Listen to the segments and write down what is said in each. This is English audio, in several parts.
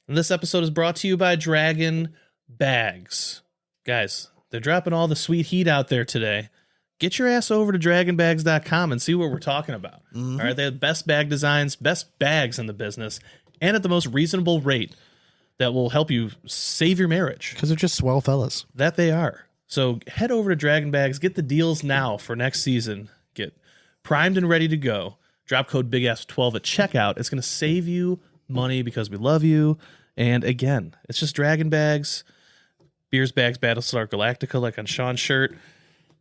And this episode is brought to you by Draggin Bags. Guys, they're dropping all the sweet heat out there today. Get your ass over to dragonbags.com and see what we're talking about. All right, they have the best bag designs, best bags in the business, and at the most reasonable rate that will help you save your marriage. Because they're just swell fellas. That they are. So head over to Draggin Bags, get the deals now for next season. Get primed and ready to go. Drop code BIGASS12 at checkout. It's going to save you money because we love you. And again, it's just Draggin Bags, Beers, Bags, Battlestar Galactica, like on Sean's shirt.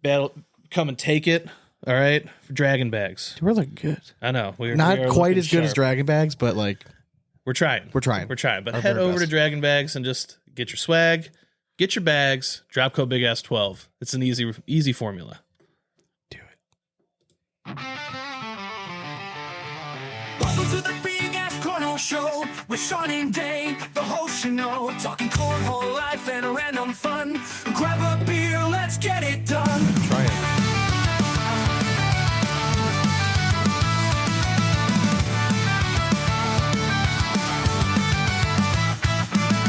Come and take it. All right, for Draggin Bags. We're looking good. I know we are quite as good as Draggin Bags, but like we're trying. But head over to Draggin Bags and just get your swag, get your bags. Drop code BIGASS12. It's an easy formula. Do it. Welcome to the Big Ass Cornhole Show with Sean and Dane, the host you know, talking cornhole life and random fun. Grab a beer, let's get it done. Try it.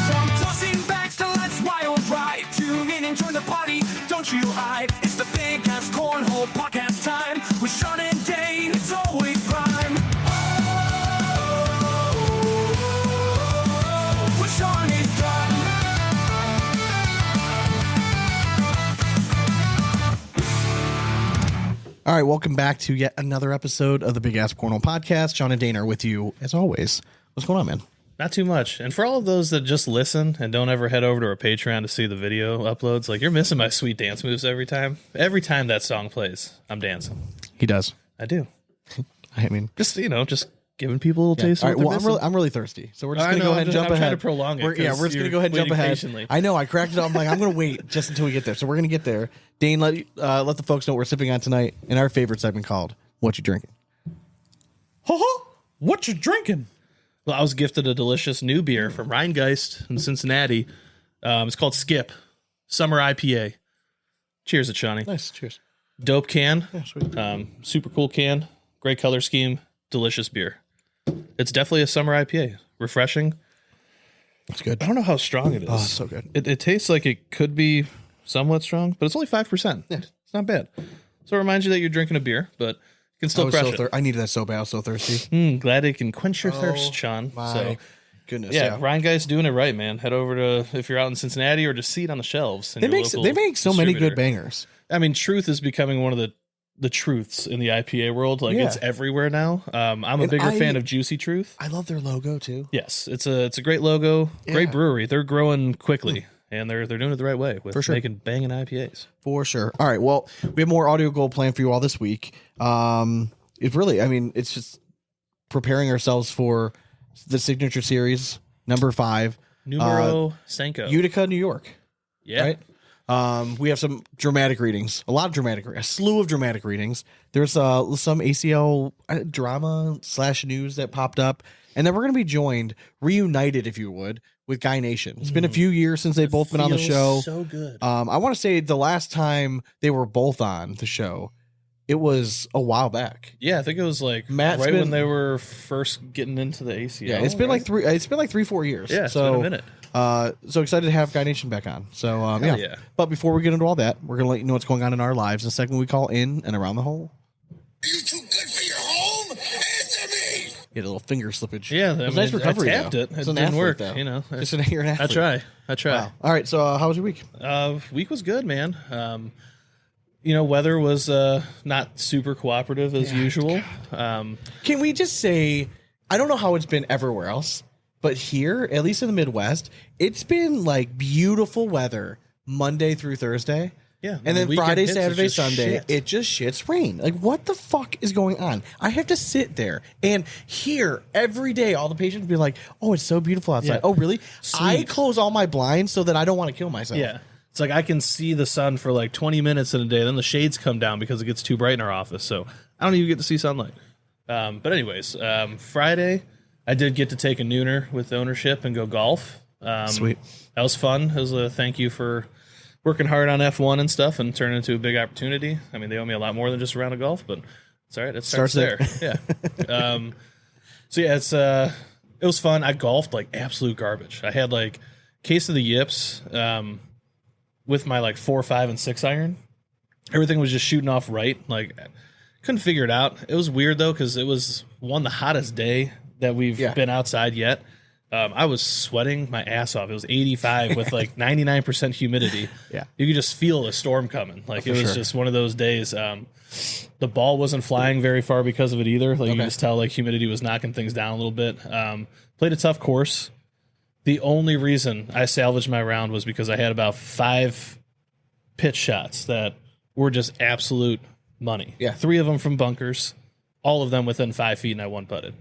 From tossing bags to let's wild ride, tune in and join the party, don't you hide. It's the Big Ass Cornhole podcast time with Sean and Dane. It's always prime. All right, welcome back to yet another episode of the Big Ass Cornhole Podcast. Sean and Dane are with you, as always. What's going on, man? Not too much. And for all of those that just listen and don't ever head over to our Patreon to see the video uploads, like, you're missing my sweet dance moves every time. Every time that song plays, I'm dancing. He does. I do. I mean, just giving people a little taste. All right, well, I'm really thirsty, so we're just going to go ahead and jump ahead. I'm trying to prolong it. We're just going to go ahead and jump ahead. Patiently. I know, I cracked it up. I'm like, I'm going to wait just until we get there. So we're going to get there. Dane, let the folks know what we're sipping on tonight in our favorite segment called What You Drinking. What you drinking? Well, I was gifted a delicious new beer from Rheingeist in Cincinnati. It's called Skip Summer IPA. Cheers, it Shawnee. Nice, cheers. Dope can. Yeah, sweet. Super cool can. Great color scheme. Delicious beer. It's definitely a summer IPA. Refreshing. It's good. I don't know how strong it is. Oh, it's so good. It tastes like it could be somewhat strong, but it's only 5%. Yeah. It's not bad. So it reminds you that you're drinking a beer, but you can still crush it. I needed that so bad. I was so thirsty. Glad it can quench your thirst, Sean. My goodness. Yeah, Rheingeist doing it right, man. Head over to, if you're out in Cincinnati, or just see it on the shelves. They make so many good bangers. I mean, Truth is becoming one of the truths in the IPA world. Like, it's everywhere now. I'm a bigger fan of Juicy Truth. I love their logo too. Yes, it's a great logo. Yeah. Great brewery. They're growing quickly, and they're doing it the right way with making banging IPAs. For sure. All right. Well, we have more audio gold planned for you all this week. It's just preparing ourselves for the Signature Series number 5, Numero Cinco, Utica, New York. Yeah. Right. We have some dramatic readings, a slew of dramatic readings. There's some ACL drama / news that popped up, and then we're going to be reunited, if you would, with GuyNation. It's been a few years since they've both been on the show. So good. I want to say the last time they were both on the show, it was a while back. Yeah, I think it was like when they were first getting into the ACL. Yeah, it's been like 3-4 years. Yeah, so, it's been a minute. So excited to have GuyNation back on. So yeah. But before we get into all that, we're gonna let you know what's going on in our lives in a segment we call In and Around the Hole. Are you too good for your home? Answer me! You had a little finger slippage. Yeah, it was nice recovery. I tapped it. It didn't work. Though. You know, you're an athlete. I try. Wow. All right. So how was your week? Week was good, man. Weather was not super cooperative as usual. Can we just say, I don't know how it's been everywhere else, but here, at least in the Midwest, it's been like beautiful weather Monday through Thursday. Yeah. And then Friday, Saturday, Sunday, it just shits rain. Like, what the fuck is going on? I have to sit there and hear every day all the patients be like, oh, it's so beautiful outside. Yeah. Oh, really? Sweet. I close all my blinds so that I don't want to kill myself. Yeah. It's like I can see the sun for like 20 minutes in a day. Then the shades come down because it gets too bright in our office. So I don't even get to see sunlight. But anyways, Friday, I did get to take a nooner with ownership and go golf. Sweet. That was fun. It was a thank you for working hard on F1 and stuff and turning into a big opportunity. I mean, they owe me a lot more than just a round of golf, but it's all right. It starts there. Yeah. So yeah, it's It was fun. I golfed like absolute garbage. I had like case of the yips with my like 4, 5, and 6 iron. Everything was just shooting off right. Like, couldn't figure it out. It was weird though, because it was the hottest day that we've been outside yet. I was sweating my ass off. It was 85 with like 99% humidity. Yeah. You could just feel a storm coming. Like, it was just one of those days. The ball wasn't flying very far because of it either. Like, you could just tell like humidity was knocking things down a little bit. Played a tough course. The only reason I salvaged my round was because I had about 5 pitch shots that were just absolute money. Yeah. 3 of them from bunkers, all of them within 5 feet, and I one putted.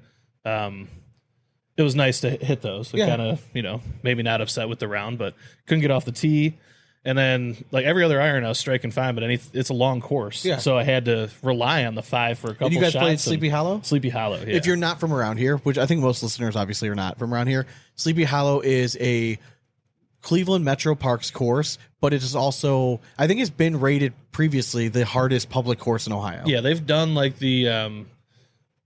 It was nice to hit those. It kind of, maybe not upset with the round, but couldn't get off the tee. And then, like every other iron, I was striking fine, but it's a long course. Yeah. So I had to rely on the 5 for a couple shots. And you guys played Sleepy Hollow? Sleepy Hollow, yeah. If you're not from around here, which I think most listeners obviously are not from around here, Sleepy Hollow is a Cleveland Metro Parks course, but it is also, I think it's been rated previously the hardest public course in Ohio. Yeah, they've done like the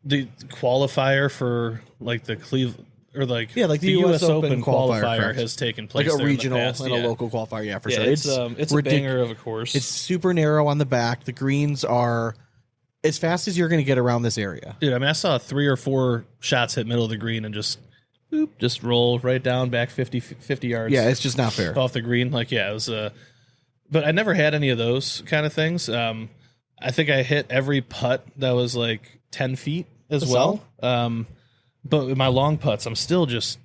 qualifier for like the Cleveland, or like the US Open qualifier has taken place, like a there regional in the past. and a local qualifier. For sure. It's a banger of a course. It's super narrow on the back. The greens are as fast as you're going to get around this area. Dude, I mean, I saw 3 or 4 shots hit middle of the green and just roll right down back 50 yards. Yeah, it's just not fair off the green. Like, yeah, it was. But I never had any of those kind of things. I think I hit every putt that was like 10 feet as well. But with my long putts, I'm still just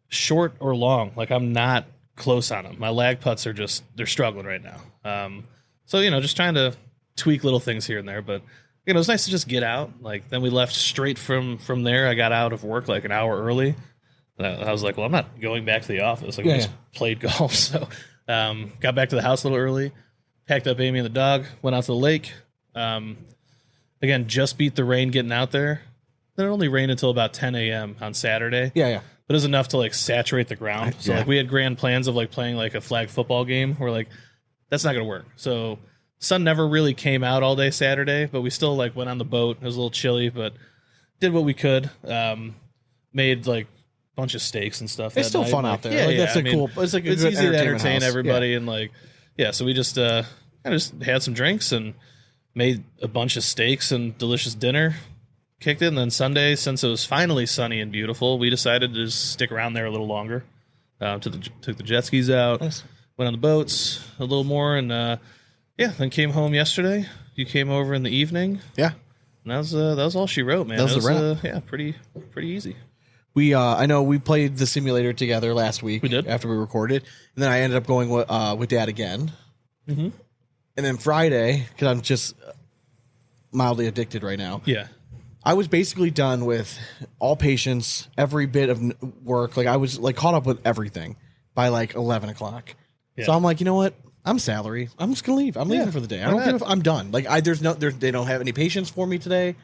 short or long. Like, I'm not close on them. My lag putts are they're struggling right now. So, just trying to tweak little things here and there. But, it was nice to just get out. Like, then we left straight from there. I got out of work like an hour early. I was like, well, I'm not going back to the office. Like, we just played golf. So, got back to the house a little early, packed up Amy and the dog, went out to the lake. Again, just beat the rain getting out there. Then it only rained until about 10 a.m. on Saturday. Yeah. But it was enough to like saturate the ground. So like we had grand plans of like playing like a flag football game. We're like, that's not going to work. So sun never really came out all day Saturday, but we still like went on the boat. It was a little chilly, but did what we could. Made like a bunch of steaks and stuff. It's still fun out there. That's cool. It's like it's easy to entertain everybody and like so we just I just had some drinks and made a bunch of steaks and delicious dinner. Kicked it, and then Sunday, since it was finally sunny and beautiful, we decided to just stick around there a little longer. Took the jet skis out, went on the boats a little more, and then came home yesterday. You came over in the evening. Yeah. And that was all she wrote, man. That was the wrap. Pretty easy. We I know we played the simulator together last week. We did. After we recorded, and then I ended up going with Dad again. Mm-hmm. And then Friday, because I'm just mildly addicted right now. Yeah. I was basically done with all patience, every bit of work. Like, I was like caught up with everything by like 11 o'clock. Yeah. So I'm like, you know what? I'm salary. I'm just gonna leave. I'm leaving for the day. I don't give. I'm done. Like, they don't have any patience for me today.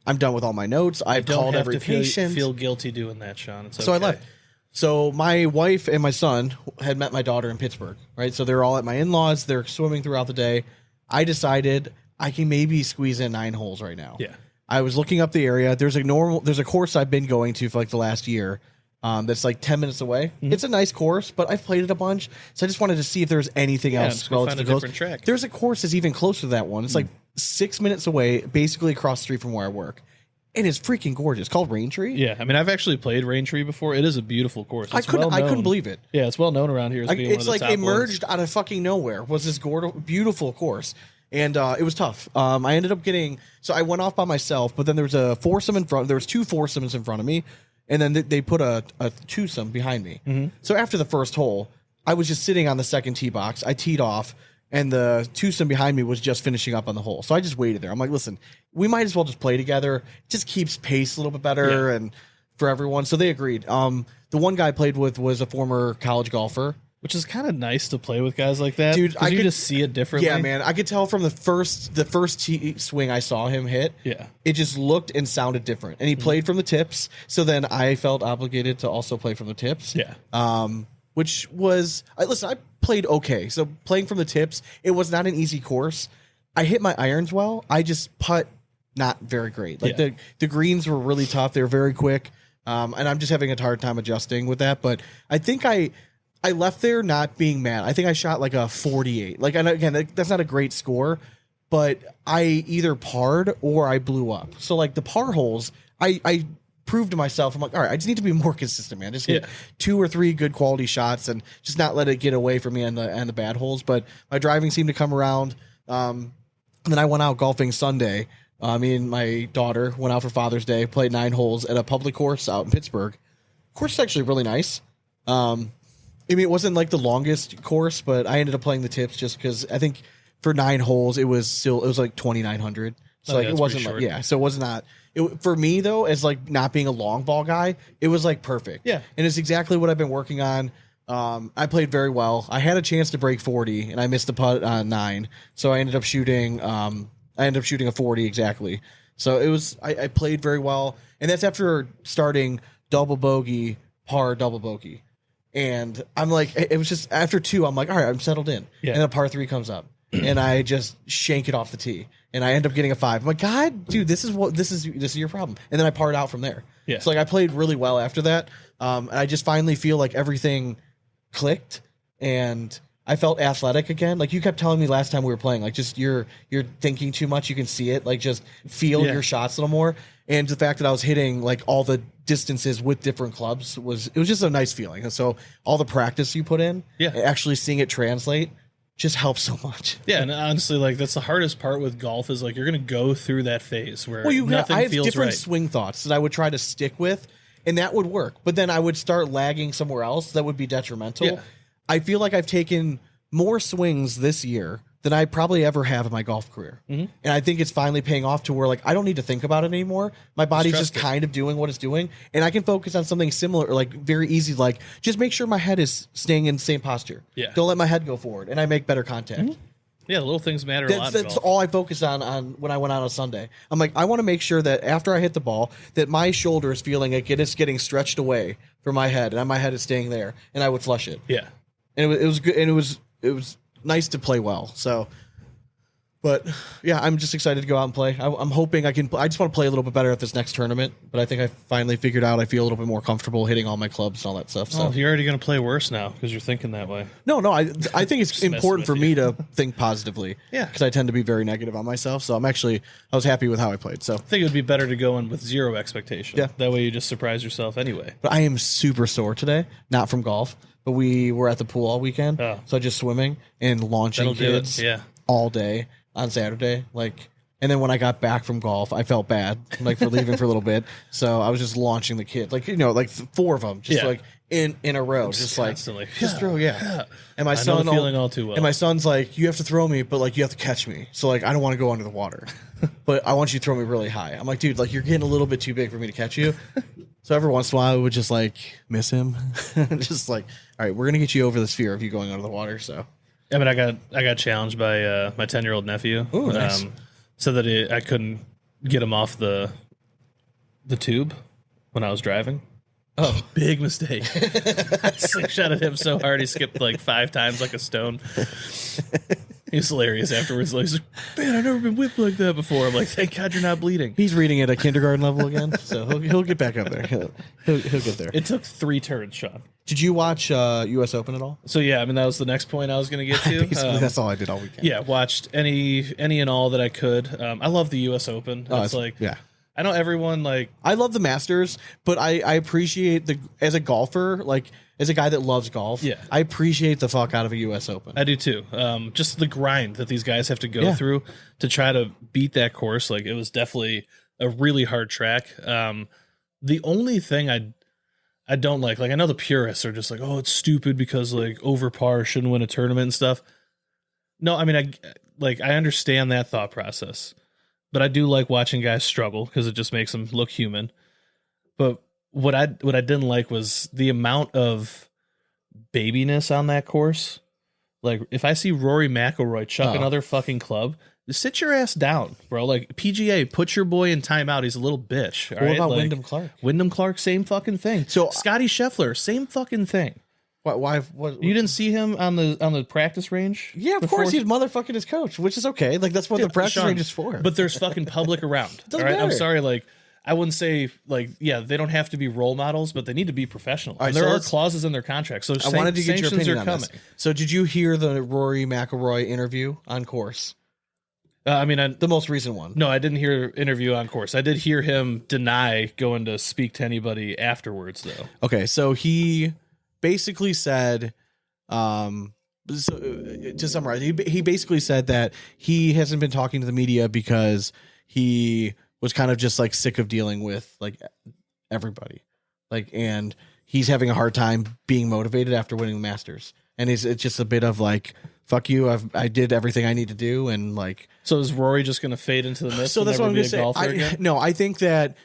I'm done with all my notes. I've called every patient. Feel guilty doing that, Sean. It's okay. So I left. So my wife and my son had met my daughter in Pittsburgh, right? So they're all at my in-laws. They're swimming throughout the day. I decided I can maybe squeeze in 9 holes right now. Yeah. I was looking up the area. There's a course I've been going to for like the last year. That's like 10 minutes away. Mm-hmm. It's a nice course, but I've played it a bunch. So I just wanted to see if there's anything else. Go find a different track. There's a course that's even closer to that one. It's like 6 minutes away, basically across the street from where I work. And it's freaking gorgeous. It's called Raintree. Yeah. I mean, I've actually played Raintree before. It is a beautiful course. I couldn't believe it. Yeah, it's well known around here as being it's one of the like top emerged ones. out of fucking nowhere. Was this beautiful course. And it was tough. I ended up so I went off by myself, but then there was a foursome in front. There was 2 foursomes in front of me, and then they put a twosome behind me. Mm-hmm. So after the first hole, I was just sitting on the second tee box. I teed off, and the twosome behind me was just finishing up on the hole. So I just waited there. I'm like, listen, we might as well just play together. It just keeps pace a little bit better and for everyone. So they agreed. The one guy I played with was a former college golfer. Which is kind of nice to play with guys like that, dude. I could just see it differently. Yeah, man, I could tell from the first tee swing I saw him hit. Yeah, it just looked and sounded different, and he played from the tips. So then I felt obligated to also play from the tips. Yeah, which was I played okay. So playing from the tips, it was not an easy course. I hit my irons well. I just putt not very great. Like the greens were really tough. They were very quick. And I'm just having a hard time adjusting with that. But I think I left there not being mad. I think I shot like a 48. Like, and again, that's not a great score, but I either parred or I blew up. So like the par holes, I proved to myself, I'm like, all right, I just need to be more consistent, man. Just hit 2 or 3 good quality shots and just not let it get away from me on the bad holes. But my driving seemed to come around. And then I went out golfing Sunday. Me and my daughter went out for Father's Day, played 9 holes at a public course out in Pittsburgh. Course is actually really nice. I mean, it wasn't like the longest course, but I ended up playing the tips just because I think for 9 holes it was like 2,900. So like it wasn't like, so it was not. For me though, as like not being a long ball guy, it was like perfect. Yeah, and it's exactly what I've been working on. I played very well. I had a chance to break 40, and I missed the putt on 9, so I ended up shooting. A 40 exactly. So it was. I played very well, and that's after starting double bogey, par, double bogey, and I'm like, it was just after 2. I'm like, all right, I'm settled in, and then par 3 comes up, and I just shank it off the tee. And I end up getting a 5. I'm like, God, dude, this is your problem. And then I parred out from there. Yeah. So like I played really well after that. And I just finally feel like everything clicked and I felt athletic again. Like you kept telling me last time we were playing, like just you're thinking too much. You can see it. Like just feel your shots a little more. And the fact that I was hitting like all the distances with different clubs was just a nice feeling. And so all the practice you put in, actually seeing it translate just helps so much. Yeah, and honestly, like that's the hardest part with golf is like you're going to go through that phase where nothing I have feels different right. swing thoughts that I would try to stick with, and that would work. But then I would start lagging somewhere else that would be detrimental. Yeah. I feel like I've taken more swings this year than I probably ever have in my golf career. Mm-hmm. And I think it's finally paying off to where like I don't need to think about it anymore. My body's just kind of doing what it's doing, and I can focus on something similar, like very easy, like just make sure my head is staying in the same posture. Yeah. Don't let my head go forward, and I make better contact. Mm-hmm. Yeah, little things matter a lot. That's all I focus on when I went out on Sunday. I'm like, I want to make sure that after I hit the ball, that my shoulder is feeling like it's getting stretched away from my head, and my head is staying there, and I would flush it. Yeah. And it was good, and it was nice to play well. So, but yeah, I'm just excited to go out and play. I'm hoping I can. I just want to play a little bit better at this next tournament. But I think I finally figured out I feel a little bit more comfortable hitting all my clubs and all that stuff. So you're already going to play worse now because you're thinking that way. No, I think it's important for me to think positively. Yeah, because I tend to be very negative on myself. So I was happy with how I played. So I think it would be better to go in with zero expectation. Yeah, that way you just surprise yourself anyway. But I am super sore today, not from golf. But we were at the pool all weekend, so just swimming and launching kids all day on Saturday. Like, and then when I got back from golf, I felt bad, like for leaving for a little bit. So I was just launching the kids, like like 4 of them, just like in a row, just constantly. Like just throw, And my son feeling all too well. And my son's like, you have to throw me, but like you have to catch me. So like I don't want to go under the water, but I want you to throw me really high. I'm like, dude, like you're getting a little bit too big for me to catch you. So every once in a while, I would just like miss him, just like, all right, we're gonna get you over this fear of you going under the water. So yeah, but I got challenged by my 10-year-old nephew. Ooh, nice. So that I couldn't get him off the tube when I was driving. Oh, big mistake! I slingshot at him so hard he skipped like 5 times like a stone. He was hilarious afterwards. Like, he's like, man, I've never been whipped like that before. I'm like, thank God you're not bleeding. He's reading at a kindergarten level again, so he'll get back up there. He'll get there. It took 3 turns, Sean. Did you watch U.S. Open at all? So yeah, I mean that was the next point I was going to get to. Basically, that's all I did all weekend. Yeah, watched any and all that I could. I love the U.S. Open. It's like I know everyone like I love the Masters, but I appreciate as a golfer, like as a guy that loves golf. Yeah, I appreciate the fuck out of a U.S. Open. I do too. Just the grind that these guys have to go through to try to beat that course. Like it was definitely a really hard track. The only thing I don't like I know the purists are just like, oh, it's stupid because like over par shouldn't win a tournament and stuff. No, I mean I understand that thought process. But I do like watching guys struggle because it just makes them look human. But what I didn't like was the amount of babiness on that course. Like if I see Rory McIlroy chuck another fucking club, just sit your ass down, bro. Like PGA, put your boy in timeout. He's a little bitch. What about Wyndham Clark? Wyndham Clark, same fucking thing. So Scotty Scheffler, same fucking thing. Why? You didn't see him on the practice range? Yeah, of course. He's motherfucking his coach, which is okay. Like that's what the practice range is for. But there's fucking public around. All right, I'm sorry. Like I wouldn't say like, yeah, they don't have to be role models, but they need to be professional. right, And there are clauses in their contract. So I wanted to get your sanctions opinion are on coming. this. So did you hear the Rory McIlroy interview on Course? The most recent one. No, I didn't hear interview on Course. I did hear him deny going to speak to anybody afterwards, though. Okay, so he basically said, to summarize, he basically said that he hasn't been talking to the media because he was kind of just like sick of dealing with like everybody, like, and he's having a hard time being motivated after winning the Masters, and it's just a bit of like, fuck you, I did everything I need to do, and like. So is Rory just going to fade into the mist? So that's what I'm going going to say. No, I think that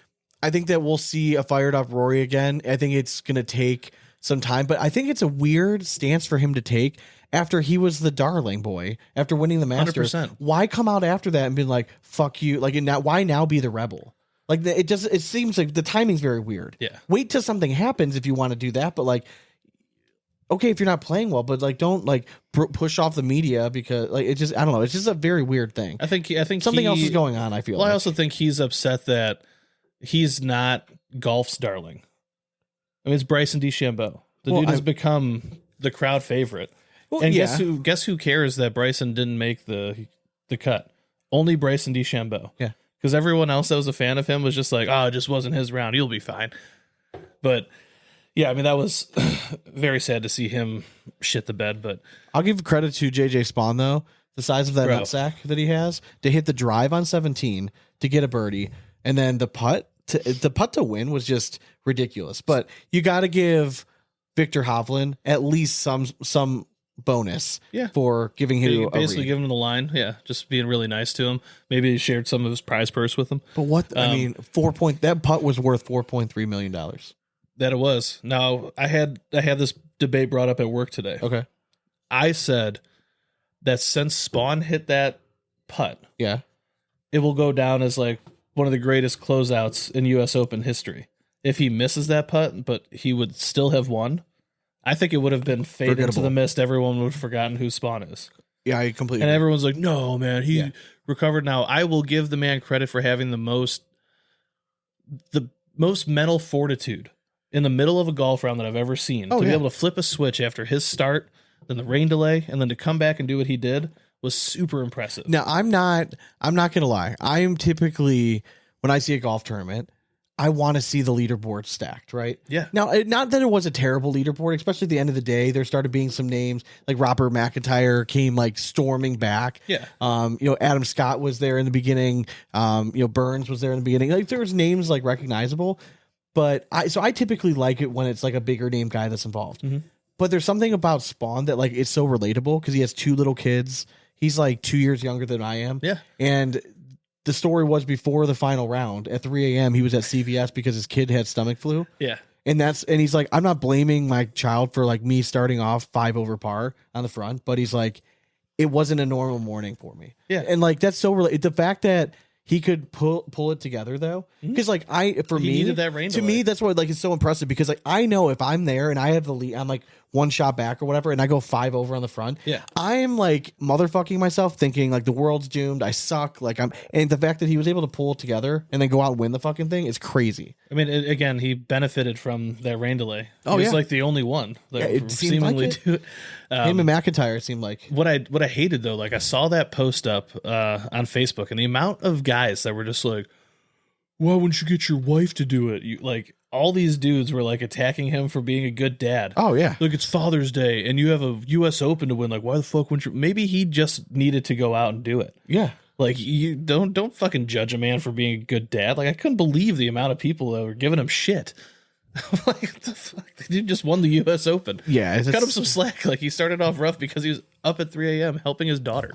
we'll see a fired up Rory again. I think it's going to take some time, but I think it's a weird stance for him to take after he was the darling boy after winning the Masters. 100%. Why come out after that and be like, fuck you? Like, why now be the rebel? Like, it seems like the timing's very weird. Yeah. Wait till something happens if you want to do that, but like, okay, if you're not playing well, but like, don't like push off the media because like, it just, I don't know. It's just a very weird thing. I think something else is going on. I feel. Well, like. I also think he's upset that he's not golf's darling. I mean, it's Bryson DeChambeau. The dude has become the crowd favorite. Well, and yeah. guess who cares that Bryson didn't make the cut? Only Bryson DeChambeau. Yeah. Because everyone else that was a fan of him was just like, oh, it just wasn't his round. He'll be fine. But yeah, I mean, that was very sad to see him shit the bed. But I'll give credit to JJ Spawn though, the size of that Bro. nutsack that he has to hit the drive on 17 to get a birdie, and then the putt to win was just ridiculous. But you got to give Victor Hovland at least some bonus, for giving him basically giving him the line, just being really nice to him. Maybe he shared some of his prize purse with him. But what I mean, that putt was worth $4.3 million. That it was. Now I had this debate brought up at work today. Okay, I said that since Spawn hit that putt, it will go down as like one of the greatest closeouts in U.S. Open history. If he misses that putt, but he would still have won, I think it would have been faded into the mist. Everyone would have forgotten who Spawn is. Yeah, I completely. And everyone's like, "No, man, he recovered." Now, I will give the man credit for having the most mental fortitude in the middle of a golf round that I've ever seen. To be able to flip a switch after his start, then the rain delay, and then to come back and do what he did was super impressive. Now, I'm not gonna lie. I am typically, when I see a golf tournament, I want to see the leaderboard stacked, right? Yeah. Now, not that it was a terrible leaderboard, especially at the end of the day. There started being some names like Robert McIntyre came like storming back. Yeah. Adam Scott was there in the beginning. Burns was there in the beginning. Like there was names like recognizable, but I typically like it when it's like a bigger name guy that's involved. Mm-hmm. But there's something about Spawn that like it's so relatable because he has 2 little kids. He's like 2 years younger than I am. Yeah. And the story was before the final round at 3 a.m. he was at CVS because his kid had stomach flu. Yeah. And he's like, I'm not blaming my child for like me starting off 5 over par on the front, but he's like, it wasn't a normal morning for me. Yeah. And like, that's so related. The fact that he could pull it together though. Because like He needed that rain to delay. me, that's what like is so impressive because like I know if I'm there and I have the lead, I'm like 1 shot back or whatever, and I go 5 over on the front. Yeah. I'm like motherfucking myself thinking like the world's doomed. I suck. Like and the fact that he was able to pull it together and then go out and win the fucking thing is crazy. I mean, again, he benefited from that rain delay. Oh, he was yeah. like the only one that it seemed seemingly like it. do it. Him and McIntyre seemed like What I hated though, like I saw that post up on Facebook, and the amount of guys that were just like, "Why wouldn't you get your wife to do it?" Like all these dudes were like attacking him for being a good dad. Oh yeah. Like it's Father's Day and you have a U.S. Open to win. Like why the fuck wouldn't you? Maybe he just needed to go out and do it. Yeah. Like you don't fucking judge a man for being a good dad. Like I couldn't believe the amount of people that were giving him shit. Like what the fuck? The dude just won the U.S. Open. Yeah, Cut him some slack. Like he started off rough because he was up at 3 a.m. helping his daughter.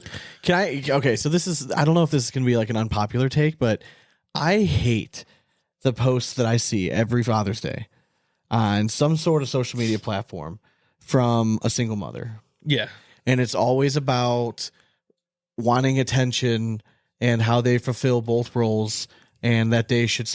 Okay, so this is, I don't know if this is going to be like an unpopular take, but I hate the posts that I see every Father's Day on some sort of social media platform from a single mother. Yeah. And it's always about wanting attention and how they fulfill both roles and that they should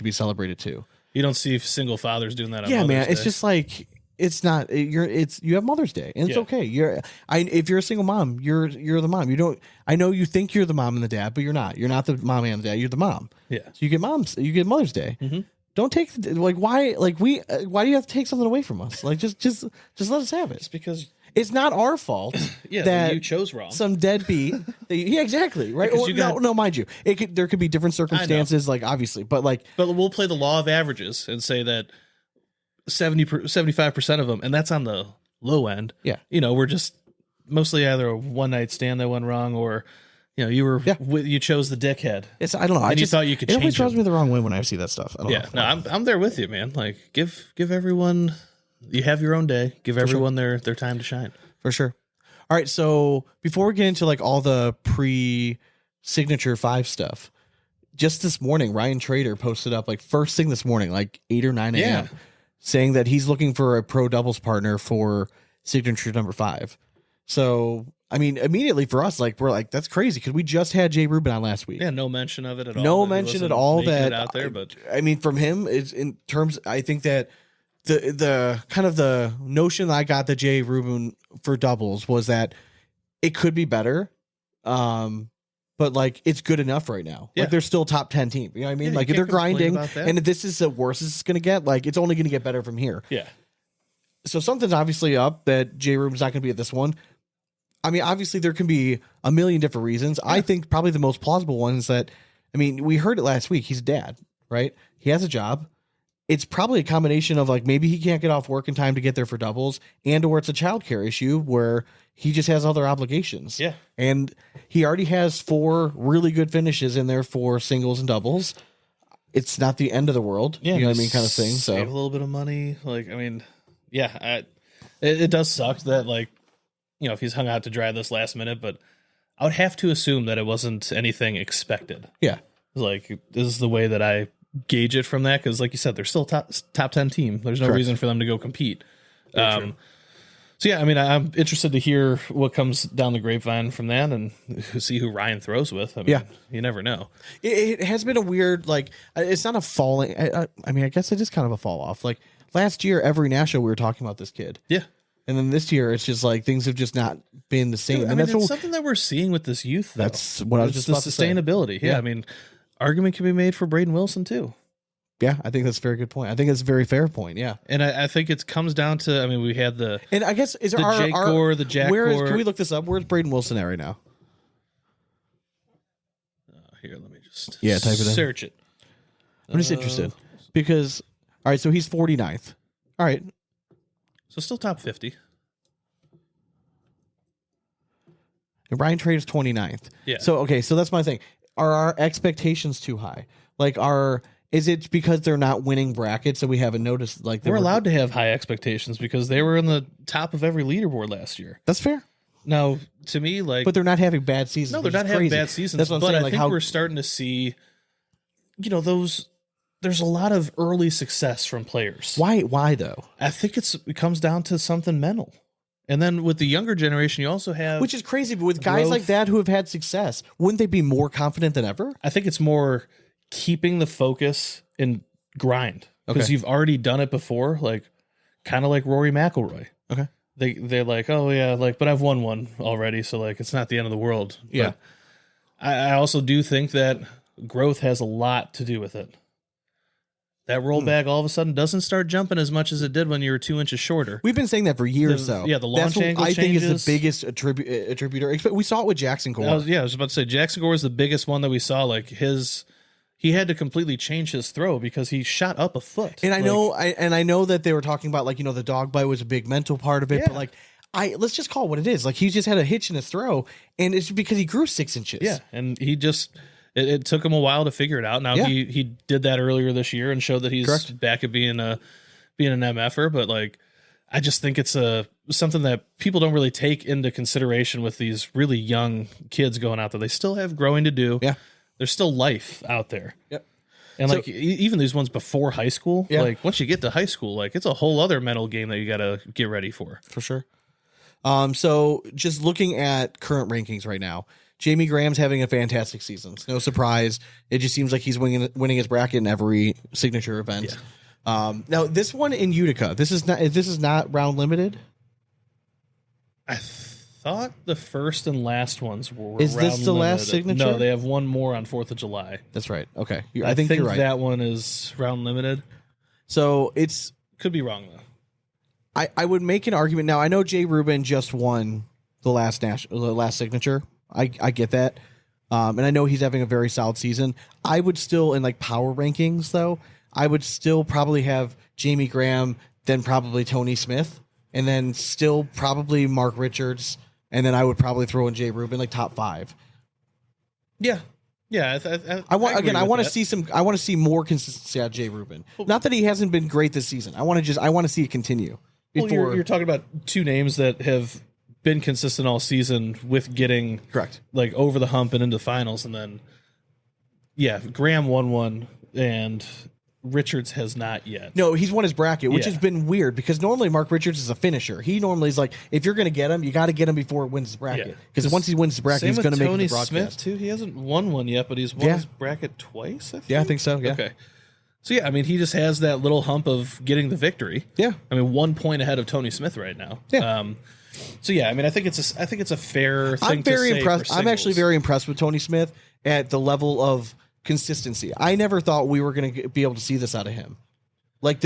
be celebrated too. You don't see single fathers doing that on Yeah, Mother's man. It's Day. just like, it's not. You have Mother's Day, and it's okay. If you're a single mom, you're the mom. You don't. I know you think you're the mom and the dad, but you're not. You're not the mom and the dad. You're the mom. Yeah. So you get Mother's Day. Mm-hmm. Don't take why do you have to take something away from us? Like just let us have it. It's because it's not our fault. that you chose wrong. Some deadbeat. Exactly. Right. Or, no, mind you, there could be different circumstances. Like obviously, but we'll play the law of averages and say that 75% of them, and that's on the low end. Yeah. We're just mostly either a one night stand that went wrong, or you chose the dickhead. I don't know. And you thought you could change it. It always rubs me the wrong way when I see that stuff. I don't know. No, I'm there with you, man. Like give everyone. You have your own day. Give everyone their time to shine. For sure. All right. So before we get into like all the pre-signature 5 stuff, just this morning, Ryan Trader posted up like first thing this morning, like 8 or 9 a.m. saying that he's looking for a pro doubles partner for signature number 5. So, I mean, immediately for us, like we're like, that's crazy because we just had Jay Rubin on last week. Yeah, no mention of it at all. No mention at all that out there, but I mean, from him is in terms. I think that the kind of the notion that I got that Jay Rubin for doubles was that it could be better, but like it's good enough right now. Yeah. Like they're still top 10 team. You know what I mean? Yeah, like if they're grinding, and if this is the worst it's going to get, like it's only going to get better from here. Yeah. So something's obviously up that Jay Rubin's not going to be at this one. I mean, obviously there can be a million different reasons. Yeah. I think probably the most plausible one is that, I mean, we heard it last week. He's a dad, right? He has a job. It's probably a combination of like maybe he can't get off work in time to get there for doubles, and or it's a childcare issue where he just has other obligations. Yeah. And he already has 4 really good finishes in there for singles and doubles. It's not the end of the world. Yeah, you know what I mean? Kind of thing. So save a little bit of money. Like, I mean, it does suck that like, if he's hung out to dry this last minute, but I would have to assume that it wasn't anything expected. Yeah. Like this is the way that I gauge it from that. Cause like you said, they're still top 10 team. There's no Correct. reason for them to go compete. So yeah, I mean, I'm interested to hear what comes down the grapevine from that and see who Ryan throws with. I mean, you never know. It has been a weird, like, it's not a falling. I mean, I guess it is kind of a fall off. Like last year, every national we were talking about this kid. Yeah. And then this year, it's just like things have just not been the same. I and mean, that's something that we're seeing with this youth. Though. That's what I was just the about to say. sustainability. Yeah, I mean, argument can be made for Braden Wilson too. Yeah, I think that's a very good point. I think that's a very fair point. Yeah, and I think it comes down to. I mean, we had and I guess is there the Jake Gore, the Jack Gore. Can we look this up? Where's Braden Wilson at right now? Here, let me just type it in. Search it. I'm just interested because all right, so he's 49th. All right, so still top 50. And Ryan Trader's 29th. Yeah. So okay, so that's my thing. Are our expectations too high? Like, is it because they're not winning brackets that we haven't noticed? Like, we're allowed to have high expectations because they were in the top of every leaderboard last year. That's fair. Now, to me, like, but they're not having bad seasons. No, they're not having bad seasons. That's what I'm saying. I think we're starting to see, there's a lot of early success from players. Why though? I think it comes down to something mental. And then with the younger generation, you also have... Which is crazy, but with guys like that who have had success, wouldn't they be more confident than ever? I think it's more keeping the focus and grind. Because you've already done it before, like kind of like Rory McIlroy. Okay. They're like, oh yeah, like, but I've won one already, so like it's not the end of the world. Yeah. But I also do think that growth has a lot to do with it. That roll bag all of a sudden doesn't start jumping as much as it did when you were 2 inches shorter. We've been saying that for years, though. Yeah, the launch angle I think changes. is the biggest attributor. We saw it with Jackson Gore. I was about to say Jackson Gore is the biggest one that we saw. Like he had to completely change his throw because he shot up a foot. And I know that they were talking about like the dog bite was a big mental part of it, but like let's just call it what it is. Like he just had a hitch in his throw, and it's because he grew 6 inches. Yeah, and he just. It took him a while to figure it out. Now he did that earlier this year and showed that he's back at being an MFer. But like, I just think it's something that people don't really take into consideration with these really young kids going out there. They still have growing to do. Yeah, there's still life out there. Yep. And like even these ones before high school, like once you get to high school, like it's a whole other mental game that you got to get ready for sure. So just looking at current rankings right now. Jamie Graham's having a fantastic season. It's no surprise. It just seems like he's winning his bracket in every signature event. Now this one in Utica, this is not round limited. I thought the first and last ones were. Is this round the last limited. signature? No, they have one more on 4th of July. That's right. Okay, I think you're right. that one is round limited. So it's Could be wrong though. I would make an argument now. I know Jay Rubin just won the last signature. I get that, and I know he's having a very solid season. I would still, in like power rankings though, I would still probably have Jamie Graham, then probably Tony Smith, and then still probably Mark Richards, and then I would probably throw in Jay Rubin, like top 5. Yeah. I want to see more consistency out of Jay Rubin. Not that he hasn't been great this season. I want to see it continue. Well, you're talking about two names that have been consistent all season with getting correct, like over the hump and into the finals, and then Graham won one and Richards has not yet. No, he's won his bracket, which has been weird because normally Mark Richards is a finisher. He normally is like, if you're going to get him, you got to get him before it wins his bracket. Because once he wins his bracket, he's going to make the broadcast. Smith too. He hasn't won one yet, but he's won his bracket twice. I think. Yeah, I think so. Yeah. Okay. So I mean, he just has that little hump of getting the victory. Yeah. I mean, 1 point ahead of Tony Smith right now. Yeah. So I mean, I think it's a fair thing. I'm very to say impressed. for I'm actually singles. very impressed with Tony Smith at the level of consistency. I never thought we were going to be able to see this out of him. Like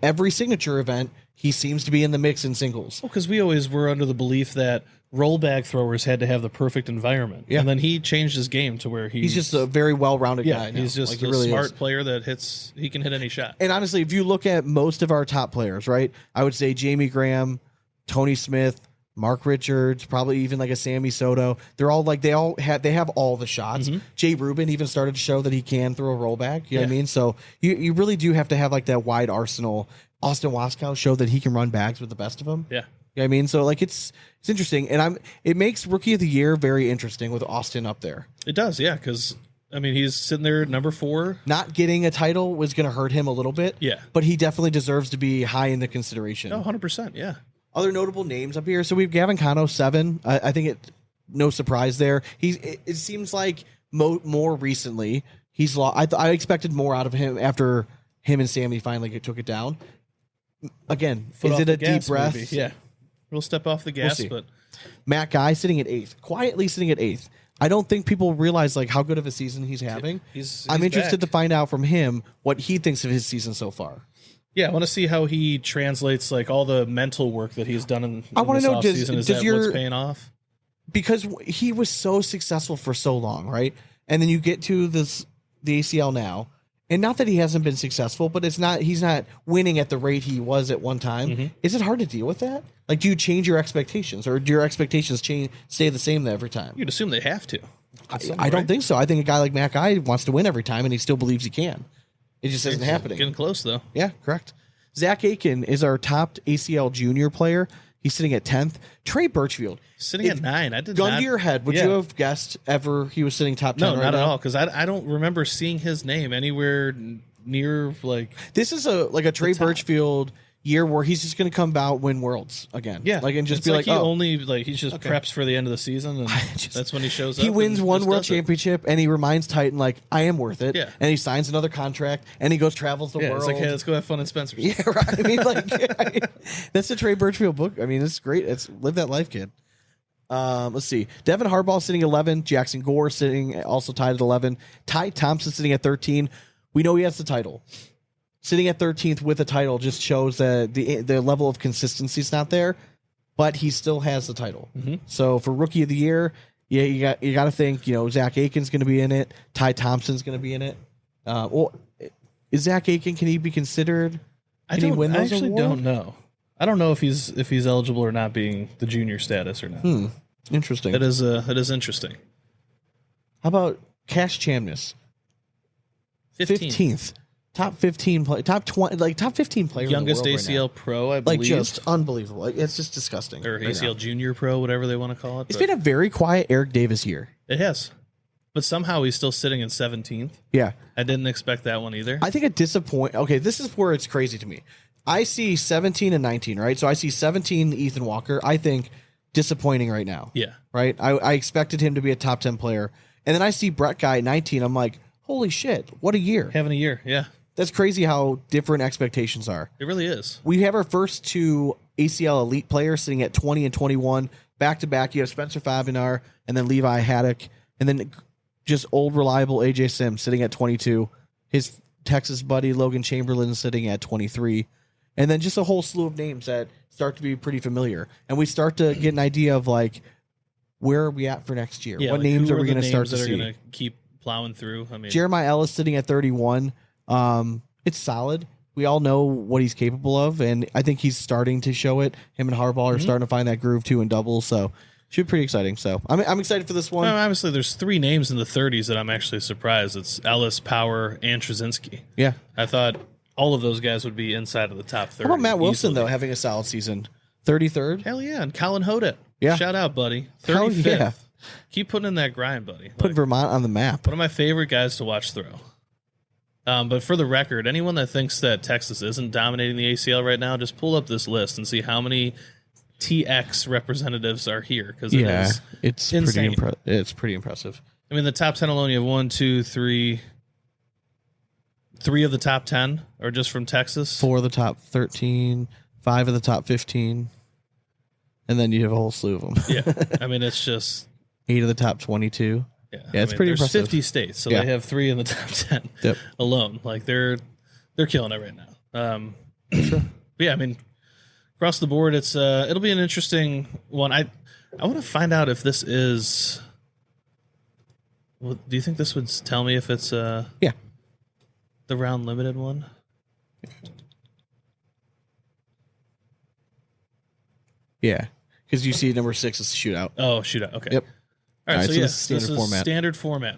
every signature event, he seems to be in the mix in singles. Well, because we always were under the belief that rollback throwers had to have the perfect environment. Yeah. And then he changed his game to where he's just a very well-rounded guy now. He's just like, he a really smart is. player that he can hit any shot. And honestly, if you look at most of our top players, right, I would say Jamie Graham, Tony Smith, Mark Richards, probably even like a Sammy Soto. They're all like they have all the shots. Mm-hmm. Jay Rubin even started to show that he can throw a rollback. You know what I mean? So you really do have to have like that wide arsenal. Austin Waskow showed that he can run bags with the best of them. Yeah. You know what I mean? So like it's interesting, and it makes Rookie of the Year very interesting with Austin up there. It does, yeah, because I mean he's sitting there at number 4. Not getting a title was going to hurt him a little bit. Yeah. But he definitely deserves to be high in the consideration. Oh, 100%, yeah. Other notable names up here. So we have Gavin Cano, 7. I think no surprise there. It seems like more recently he's lost. I expected more out of him after him and Sammy finally took it down. Again, Foot is off it the a deep gas, breath? maybe. Yeah. We'll step off the gas, see. but Matt Guy sitting at 8th, quietly sitting at 8th. I don't think people realize like how good of a season he's having. I'm interested back. to find out from him what he thinks of his season so far. Yeah, I want to see how he translates like all the mental work that he's done in I want this to know, offseason. Is that what's paying off? Because he was so successful for so long, right? And then you get to the ACL now, and not that he hasn't been successful, but he's not winning at the rate he was at one time. Mm-hmm. Is it hard to deal with that? Like, do you change your expectations, or do your expectations stay the same every time? You'd assume they have to. I don't think so. I think a guy like Matt Guy wants to win every time, and he still believes he can. It just isn't happening. Getting close though. Yeah, correct. Zach Aiken is our top ACL junior player. He's sitting at 10th. Trey Birchfield Sitting at 9. I did gun not. to your head. Would you have guessed ever he was sitting top 10? No, right not now? at all. Because I don't remember seeing his name anywhere near like. This is a Trey top. Birchfield year where he's just going to come out, win worlds again. Yeah, like and just it's be like like, he oh, only like he just preps for the end of the season, and that's when he shows up. he wins and one just world does it. championship, and he reminds Titan like, I am worth it. Yeah. And he signs another contract, and he goes travels the Yeah, world. it's like, hey, let's go have fun in Spencer's. Yeah, right. I mean, like, that's the Trey Birchfield book. I mean, it's great. It's live that life, kid. Let's see. Devin Harbaugh sitting 11. Jackson Gore sitting also tied at 11. Ty Thompson sitting at 13. We know he has the title. Sitting at 13th with a title just shows that the level of consistency is not there, but he still has the title. Mm-hmm. So for Rookie of the Year, yeah, you got to think, Zach Aiken's going to be in it. Ty Thompson's going to be in it. Well, is Zach Aiken? Can he be considered? Can he win I those actually awards? don't know. I don't know if he's eligible or not, being the junior status or not. Interesting. It is interesting. How about Cash Chamness? 15th. Top 15 play, top 20, like top 15 player. Youngest in the world ACL right pro, I now. believe. Like just unbelievable. Like, it's just disgusting. Or right ACL now. junior pro, whatever they want to call it. It's but been a very quiet Eric Davis year. it has. But somehow he's still sitting in 17th. Yeah. I didn't expect that one either. I think a disappoint. Okay, this is where it's crazy to me. I see 17 and 19, right? So I see 17 Ethan Walker. I think disappointing right now. Yeah. Right? I expected him to be a top 10 player. And then I see Bret Guy 19. I'm like, holy shit, what a year. Having a year, yeah. that's crazy how different expectations are. It really is. We have our first 2 ACL elite players sitting at 20 and 21 back to back. You have Spencer Fabinar and then Levi Haddock, and then just old reliable AJ Sims sitting at 22. His Texas buddy Logan Chamberlain sitting at 23, and then just a whole slew of names that start to be pretty familiar. And we start to get an idea of like, where are we at for next year? Yeah, what like, names who are we going to start to that are see? going to keep plowing through? I mean, Jeremiah Ellis sitting at 31. It's solid. We all know what he's capable of, and I think he's starting to show it. Him and Harbaugh are starting to find that groove too in doubles, so should be pretty exciting. So I'm excited for this one. well, obviously, there's 3 names in the 30s that I'm actually surprised. It's Ellis, Power, and Trzynski. Yeah. I thought all of those guys would be inside of the top 30. How about Matt Wilson, easily. though, having a solid season? 33rd? Hell yeah, and Colin Hodet. Yeah. Shout out, buddy. Hell 35th. yeah. Keep putting in that grind, buddy. Put Like, Vermont on the map. one of my favorite guys to watch throw. But for the record, anyone that thinks that Texas isn't dominating the ACL right now, just pull up this list and see how many TX representatives are here. Because it's insane. it's pretty impressive. I mean, the top 10 alone, you have 1, 2, 3. 3 of the top 10 are just from Texas. 4 of the top 13, 5 of the top 15, and then you have a whole slew of them. Yeah. I mean, it's just 8 of the top 22. Yeah, it's pretty there's impressive. 50 states, so Yeah. they have 3 in the top 10 Yep. alone. Like they're killing it right now. But yeah, I mean, across the board, it's it'll be an interesting one. I want to find out if this is. Well, do you think this would tell me if it's Yeah. the round limited one? Yeah. Because you see number 6 is shootout. Oh, shootout. Okay. Yep. All right, All right, so, so yeah, this is standard format. Standard format.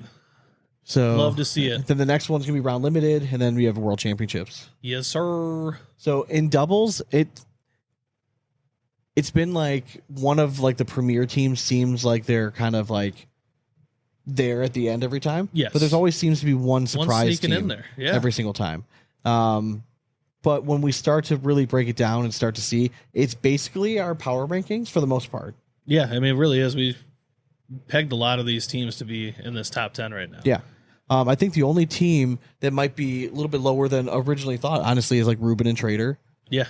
So Love to see it. Then the next one's gonna be round limited, and then we have world championships. Yes, sir. So in doubles, it's been like one of like the premier teams seems like they're kind of like there at the end every time. Yes. But there's always seems to be one surprise sneaking team in there. Yeah. every single time. But when we start to really break it down and start to see, it's basically our power rankings for the most part. Yeah, I mean, it really is. We pegged a lot of these teams to be in this top 10 right now. Yeah. I think the only team that might be a little bit lower than originally thought, honestly, is like Ruben and Trader. Yeah.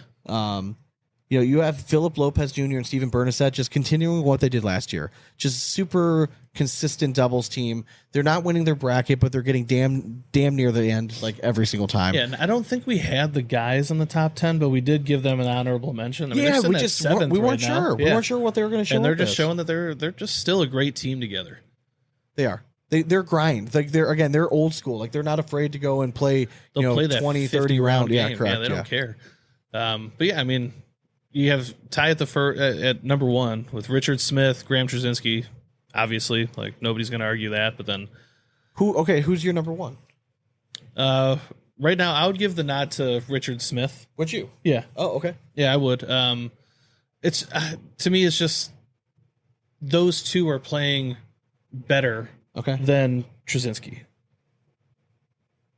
You have Philip Lopez Jr. and Steven Bernasette just continuing what they did last year. Just super consistent doubles team. They're not winning their bracket, but they're getting damn near the end like every single time. Yeah, and I don't think we had the guys in the top 10, but we did give them an honorable mention. I mean, they're sitting at seventh we weren't right now. sure. We Yeah. weren't sure what they were going to show. And they're up just as. showing that they're just still a great team together. They are. They're grind. Like they're old school. Like they're not afraid to go and play, They'll play that 20, 50 30 round. game. Yeah, correct. Yeah, they don't care. But yeah, I mean, you have Ty at at number 1 with Richard Smith, Graham Trzynski. Obviously, like nobody's going to argue that. But then, who's your number 1? right now, I would give the nod to Richard Smith. What's you? Yeah, Oh, okay. yeah, I would. It's to me, it's just those two are playing better Okay. than Trzynski.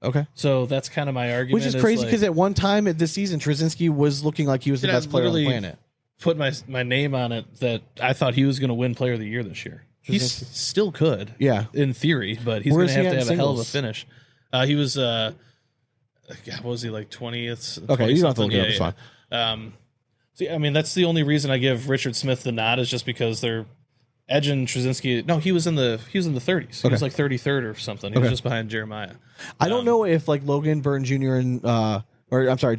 Okay. So that's kind of my argument. Which is crazy because at one time this season, Trzynski was looking like he was the Did I best player on the literally planet. put my name on it that I thought he was going to win Player of the Year this year. He Trzynski. still could, Yeah. in theory, but he's Where going is he to at in have a hell of a singles? finish. He was, God, what was he, like 20th? Okay, you don't have to 20-something? look it up. It's fine. So, I mean, that's the only reason I give Richard Smith the nod is just because they're edging Trzynski. No, he was in the 30s. He Okay. was like 33rd or something. He was just behind Jeremiah. I don't know if like Logan Burton Jr. and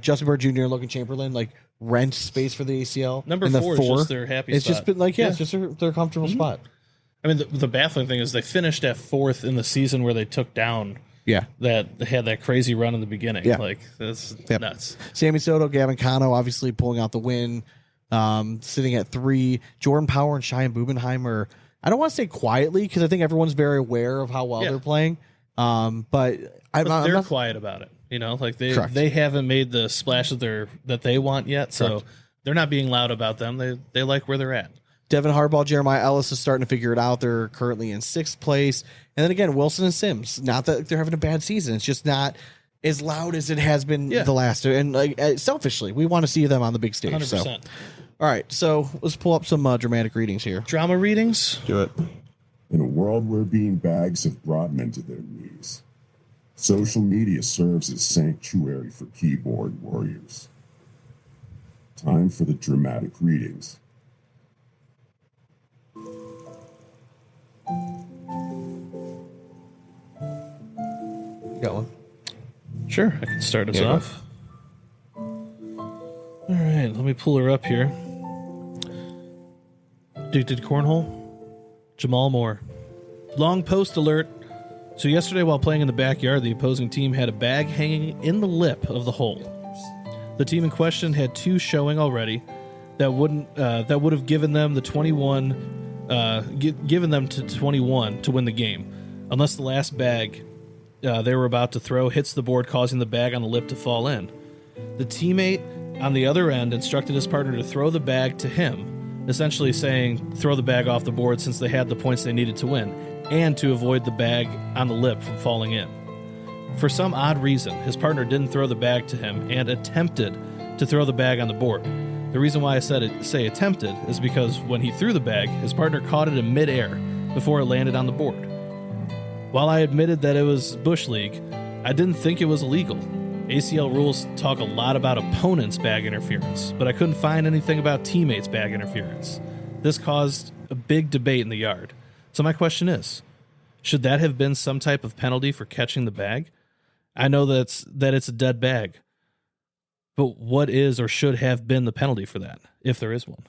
Justin Burton Jr. and Logan Chamberlain like rent space for the ACL. Number in the 4 is just their happy It's spot. just been like it's just their comfortable spot. I mean, the baffling thing is they finished at 4th in the season where they took down Yeah. that had that crazy run in the beginning. Yeah. Like that's Yep. nuts. Sammy Soto, Gavin Cano, obviously pulling out the win. Sitting at 3. Jordan Power and Cheyenne Bubenheimer. I don't want to say quietly because I think everyone's very aware of how well Yeah. they're playing. But I'm But they're not. quiet about it. You know, like Correct. they haven't made the splash that they want yet. So Correct. they're not being loud about them. They like where they're at. Devin Harbaugh, Jeremiah Ellis is starting to figure it out. They're currently in 6th place. And then again, Wilson and Sims. Not that they're having a bad season. It's just not as loud as it has been Yeah. the last. And like selfishly, we want to see them on the big stage. 100%. So, all right. So let's pull up some dramatic readings here. Drama readings. Do it. In a world where bean bags have brought men to their knees, Social media serves as sanctuary for keyboard warriors. Time for the dramatic readings. You got one? Sure, I can start us Yeah, go. off. All right, let me pull her up here. Addicted Cornhole, Jamal Moore. Long post alert. So yesterday while playing in the backyard, the opposing team had a bag hanging in the lip of the hole. The team in question had 2 showing already that would have given them the 21 given them to 21 to win the game, unless the last bag they were about to throw hits the board, causing the bag on the lip to fall in. The teammate on the other end instructed his partner to throw the bag to him, essentially saying throw the bag off the board since they had the points they needed to win, and to avoid the bag on the lip from falling in. For some odd reason, his partner didn't throw the bag to him and attempted to throw the bag on the board. The reason why I say attempted is because when he threw the bag, his partner caught it in midair before it landed on the board. While I admitted that it was Bush League, I didn't think it was illegal. ACL rules talk a lot about opponents' bag interference, but I couldn't find anything about teammates' bag interference. This caused a big debate in the yard. So my question is, should that have been some type of penalty for catching the bag? I know that it's a dead bag, but what is or should have been the penalty for that, if there is one?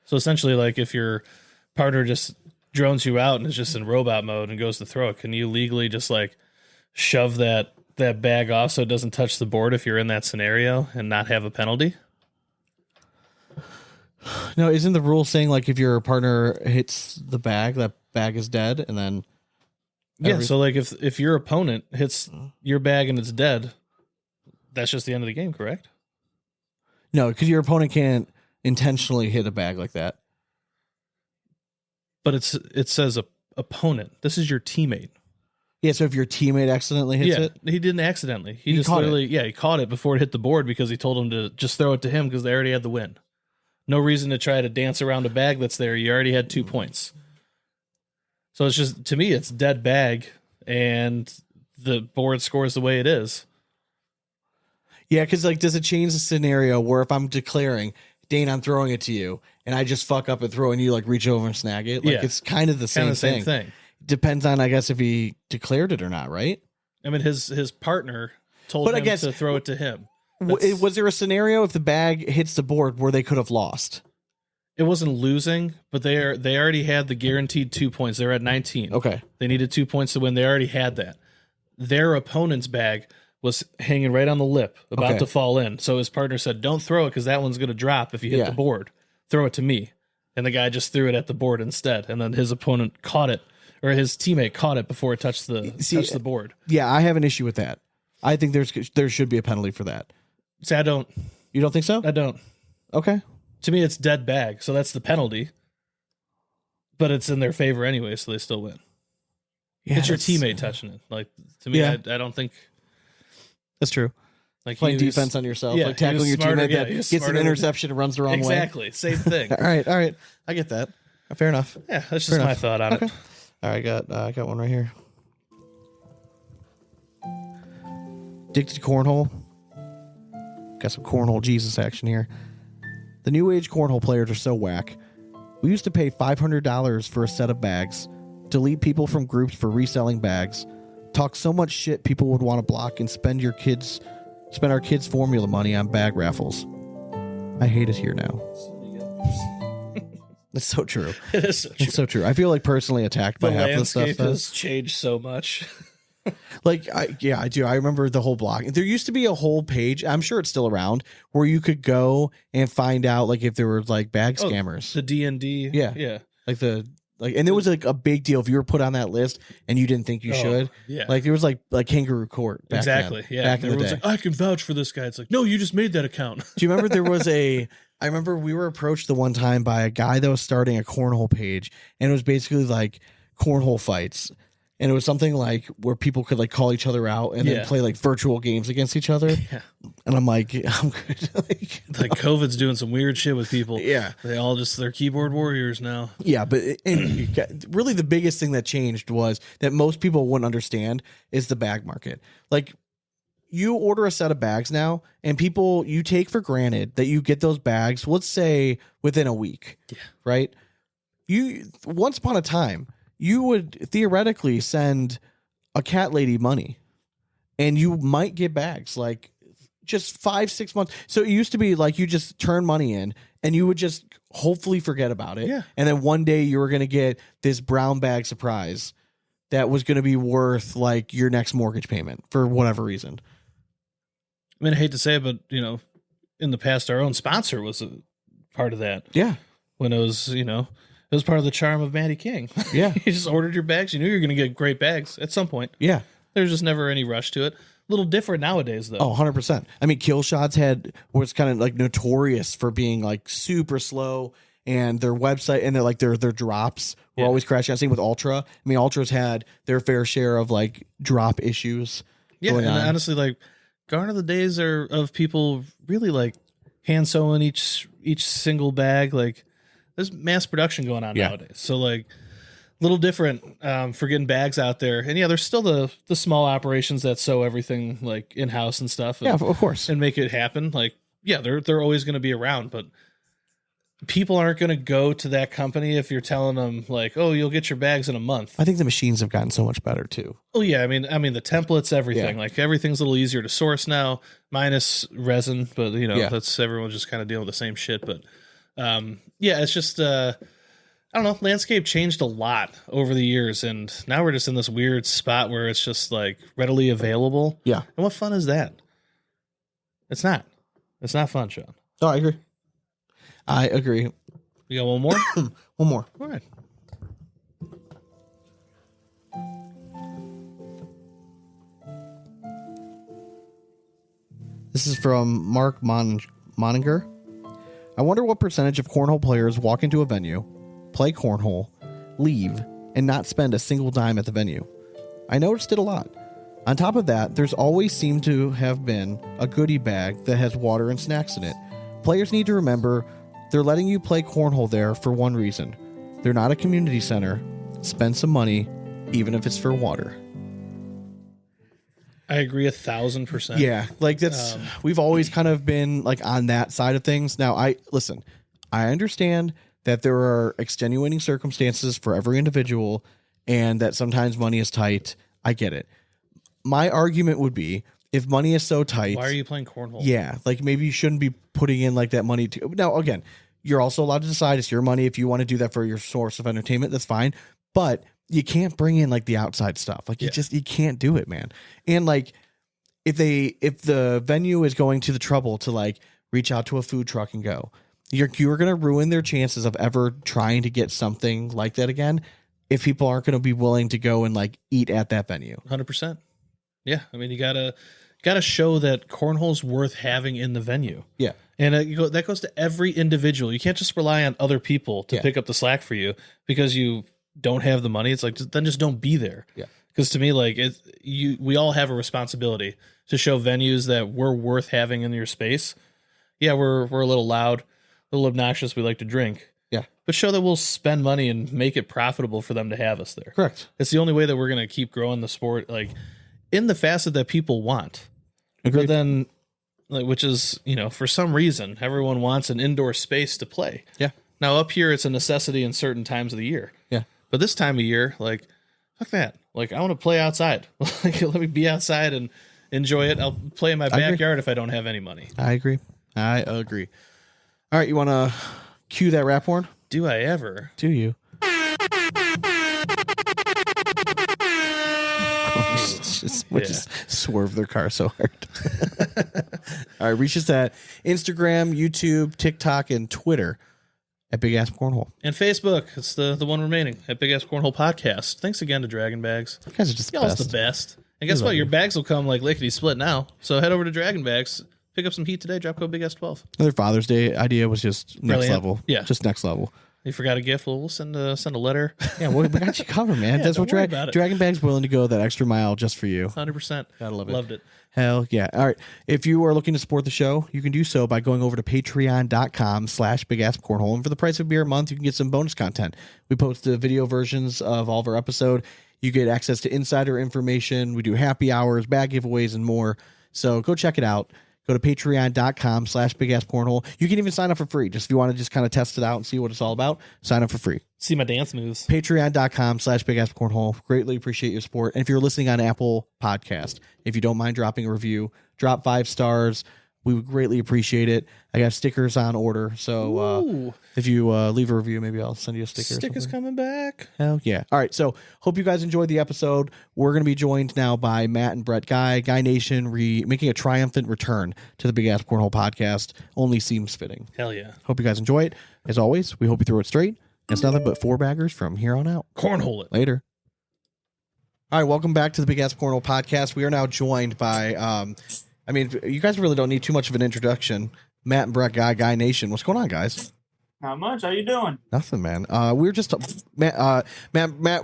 So essentially, like if your partner just drones you out and is just in robot mode and goes to throw it, can you legally just like shove that bag off so it doesn't touch the board if you're in that scenario and not have a penalty? No, isn't the rule saying like if your partner hits the bag, that bag is dead, and then Yeah, so like if your opponent hits your bag and it's dead, that's just the end of the game, correct? No, because your opponent can't intentionally hit a bag like that. But it says opponent. This is your teammate. Yeah, so if your teammate accidentally hits it, he didn't accidentally. He just caught literally, he caught it before it hit the board because he told him to just throw it to him because they already had the win. No reason to try to dance around a bag that's there. You already had 2 points. So it's just, to me, it's dead bag, and the board scores the way it is. yeah, because like, does it change the scenario where if I'm declaring, Dane, I'm throwing it to you, and I just fuck up and throw, and you like reach over and snag it? Like Yeah. it's kind of the Kind same of the same thing. Depends on, I guess, if he declared it or not, right? I mean, his partner told But I him guess- to throw it to him. Was there a scenario if the bag hits the board where they could have lost? It wasn't losing, but they already had the guaranteed 2 points. They were at 19. Okay. They needed 2 points to win. They already had that. Their opponent's bag was hanging right on the lip, about Okay. to fall in. So his partner said, don't throw it because that one's going to drop if you hit Yeah. the board. Throw it to me. And the guy just threw it at the board instead. And then his opponent caught it, or his teammate caught it before it touched touched the board. Yeah, I have an issue with that. I think there should be a penalty for that. See, I don't. You don't think so? I don't. Okay. To me, it's dead bag. So that's the penalty. But it's in their favor anyway, so they still win. Yeah, It's your that's- teammate touching it. Like, to me, Yeah. I don't think. That's true. Like Playing he was- defense on yourself, yeah, like he was tackling your smarter- teammate yeah, that he was gets an smarter than- interception and runs the wrong way. Exactly. Same thing. All right. I get that. Fair enough. Yeah, that's Fair just my enough. thought on it. All right, I got one right here. Addicted to Cornhole. Got some Cornhole Jesus action here. The new age Cornhole players are so whack. We used to pay $500 for a set of bags, delete people from groups for reselling bags, talk so much shit people would want to block, and spend our kids' formula money on bag raffles. I hate it here now. It's so true. It is so true. It's so true. I feel like personally attacked by The half of the stuff. landscape though. has changed so much. Like, I do. I remember the whole blog. There used to be a whole page, I'm sure it's still around, where you could go and find out like if there were like bag scammers. The D&D. Yeah. Yeah. And there was like a big deal if you were put on that list and you didn't think you should. Yeah. Like there was like kangaroo court. Back Exactly. then, Yeah. Back in the Everyone's day. like, I can vouch for this guy. It's like, no, you just made that account. Do you remember there was I remember we were approached the one time by a guy that was starting a cornhole page, and it was basically like cornhole fights. And it was something like where people could like call each other out and Yeah. then play like virtual games against each other. Yeah. And I'm like, I'm good. Like COVID's doing some weird shit with people. Yeah. They're keyboard warriors now. Yeah, but really the biggest thing that changed was that most people wouldn't understand is the bag market. Like, you order a set of bags now, and you take for granted that you get those bags, let's say, within a week. Yeah. Right? Once upon a time, you would theoretically send a cat lady money, and you might get bags like just 5-6 months. So it used to be like you just turn money in, and you would just hopefully forget about it. Yeah. And then one day you were going to get this brown bag surprise that was going to be worth like your next mortgage payment for whatever reason. I mean, I hate to say it, but, in the past, our own sponsor was a part of that. Yeah. When it was, it was part of the charm of Matty King. Yeah. You just ordered your bags. You knew you were going to get great bags at some point. Yeah. There's just never any rush to it. A little different nowadays, though. Oh, 100%. I mean, Kill Shots was kind of like notorious for being like super slow, and their website and their drops were always crashing. Same with Ultra. I mean, Ultra's had their fair share of like drop issues. Yeah. And honestly, like, gone are the days of people really like hand sewing each single bag. Like, there's mass production going on nowadays. So like a little different for getting bags out there. And yeah, there's still the small operations that sew everything like in-house and stuff. And, of course. And make it happen. Like, yeah, they're always going to be around, but people aren't going to go to that company if you're telling them like, oh, you'll get your bags in a month. I think the machines have gotten so much better too. Oh yeah. I mean the templates, everything, like everything's a little easier to source now, minus resin, but that's everyone's just kind of dealing with the same shit. But yeah, it's just, I don't know. Landscape changed a lot over the years, and now we're just in this weird spot where it's just like readily available. Yeah. And what fun is that? It's not fun, Sean. Oh, I agree. You got one more? One more. All right. This is from Mark Moninger. I wonder what percentage of cornhole players walk into a venue, play cornhole, leave, and not spend a single dime at the venue. I noticed it a lot. On top of that, there's always seemed to have been a goodie bag that has water and snacks in it. Players need to remember they're letting you play cornhole there for one reason. They're not a community center. Spend some money, even if it's for water. I agree 1,000%. Yeah, like that's we've always kind of been like on that side of things. Now, I understand that there are extenuating circumstances for every individual, and that sometimes money is tight. I get it. My argument would be, if money is so tight, why are you playing cornhole? Yeah, like maybe you shouldn't be putting in like that money. Now, again, you're also allowed to decide it's your money. If you want to do that for your source of entertainment, that's fine. But you can't bring in like the outside stuff. Like you can't do it, man. And like if the venue is going to the trouble to like reach out to a food truck and go, you're going to ruin their chances of ever trying to get something like that again. If people aren't going to be willing to go and like eat at that venue. 100%. Yeah. I mean, you gotta show that cornhole's worth having in the venue. Yeah. And that goes to every individual. You can't just rely on other people to pick up the slack for you because you don't have the money. It's like, then just don't be there. Yeah. Because to me, like we all have a responsibility to show venues that we're worth having in your space. Yeah, we're a little loud, a little obnoxious. We like to drink. Yeah. But show that we'll spend money and make it profitable for them to have us there. Correct. It's the only way that we're going to keep growing the sport, like in the facet that people want. Agreed. But then, like, which is, for some reason, everyone wants an indoor space to play. Yeah. Now up here, it's a necessity in certain times of the year. Yeah. But this time of year, like, fuck that. Like, I want to play outside. Like, let me be outside and enjoy it. I'll play in my backyard if I don't have any money. I agree. All right, you want to cue that rap horn? Do I ever? Do you? Just swerve their car so hard. All right, reach us at Instagram, YouTube, TikTok, and Twitter at Big Ass Cornhole. And Facebook. It's the one remaining at Big Ass Cornhole Podcast. Thanks again to Draggin Bags. You guys are just Y'all's the best. And guess what? Your bags will come like lickety split now. So head over to Draggin Bags. Pick up some heat today. Drop code Big Ass 12. Their Father's Day idea was just next Brilliant. level. Yeah. Just next level. You forgot a gift? Well, we'll send a letter. Yeah, we got you covered, man. Yeah, That's what don't worry about it. Draggin Bags willing to go that extra mile just for you. 100%. Gotta love it. Loved it. Hell yeah. All right. If you are looking to support the show, you can do so by going over to patreon.com/bigasscornhole. And for the price of a beer a month, you can get some bonus content. We post the video versions of all of our episode. You get access to insider information. We do happy hours, bag giveaways, and more. So go check it out. Go to patreon.com/bigasscornhole. You can even sign up for free. Just if you want to just kind of test it out and see what it's all about, sign up for free. See my dance moves. Patreon.com/bigasscornhole. Greatly appreciate your support. And if you're listening on Apple Podcast, if you don't mind dropping a review, drop 5 stars. We would greatly appreciate it. I got stickers on order. So if you leave a review, maybe I'll send you a sticker. Stickers coming back. Hell yeah. All right. So hope you guys enjoyed the episode. We're going to be joined now by Matt and Bret Guy. GuyNation making a triumphant return to the Big Ass Cornhole podcast. Only seems fitting. Hell yeah. Hope you guys enjoy it. As always, we hope you throw it straight. It's nothing but 4 baggers from here on out. Cornhole it. Later. All right. Welcome back to the Big Ass Cornhole podcast. We are now joined by, you guys really don't need too much of an introduction. Matt and Bret Guy, GuyNation. What's going on, guys? Not much. How you doing? Nothing, man. We were just Matt.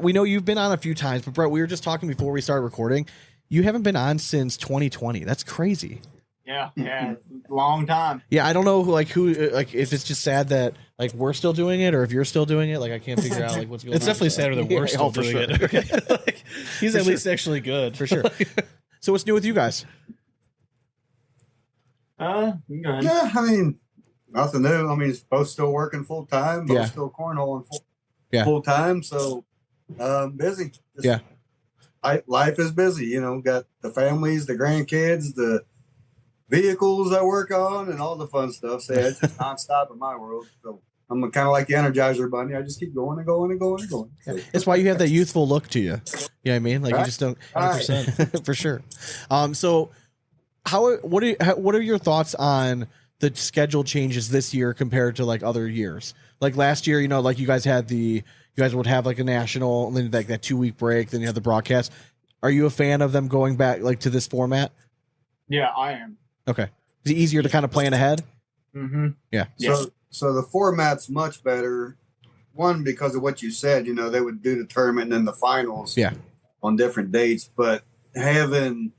We know you've been on a few times, but Bret, we were just talking before we started recording. You haven't been on since 2020. That's crazy. Yeah, long time. Yeah, I don't know who if it's just sad that we're still doing it or if you're still doing it. I can't figure out what's going on. It's definitely sadder that we're still for doing sure. it. He's at least actually good. For sure. So what's new with you guys? You go ahead. Yeah, I mean, nothing new. I mean, it's both still working full time, both Yeah. still cornholing Yeah. full time. So, busy. Yeah. Life is busy. You know, got the families, the grandkids, the vehicles I work on, and all the fun stuff. So yeah, it's just nonstop in my world. So I'm kind of like the Energizer Bunny. I just keep going and going and going and going. So, That's why you have that youthful look to you. You know what I mean? Like you just don't. 100%. For sure. So what are your thoughts on the schedule changes this year compared to other years? Like last year, you guys had you guys would have a national and then that 2-week break, then you have the broadcast. Are you a fan of them going back to this format? Yeah, I am. Okay. Is it easier to kind of plan ahead? Mm-hmm. Yeah. So the format's much better. One, because of what you said, they would do the tournament and then the finals on different dates, but having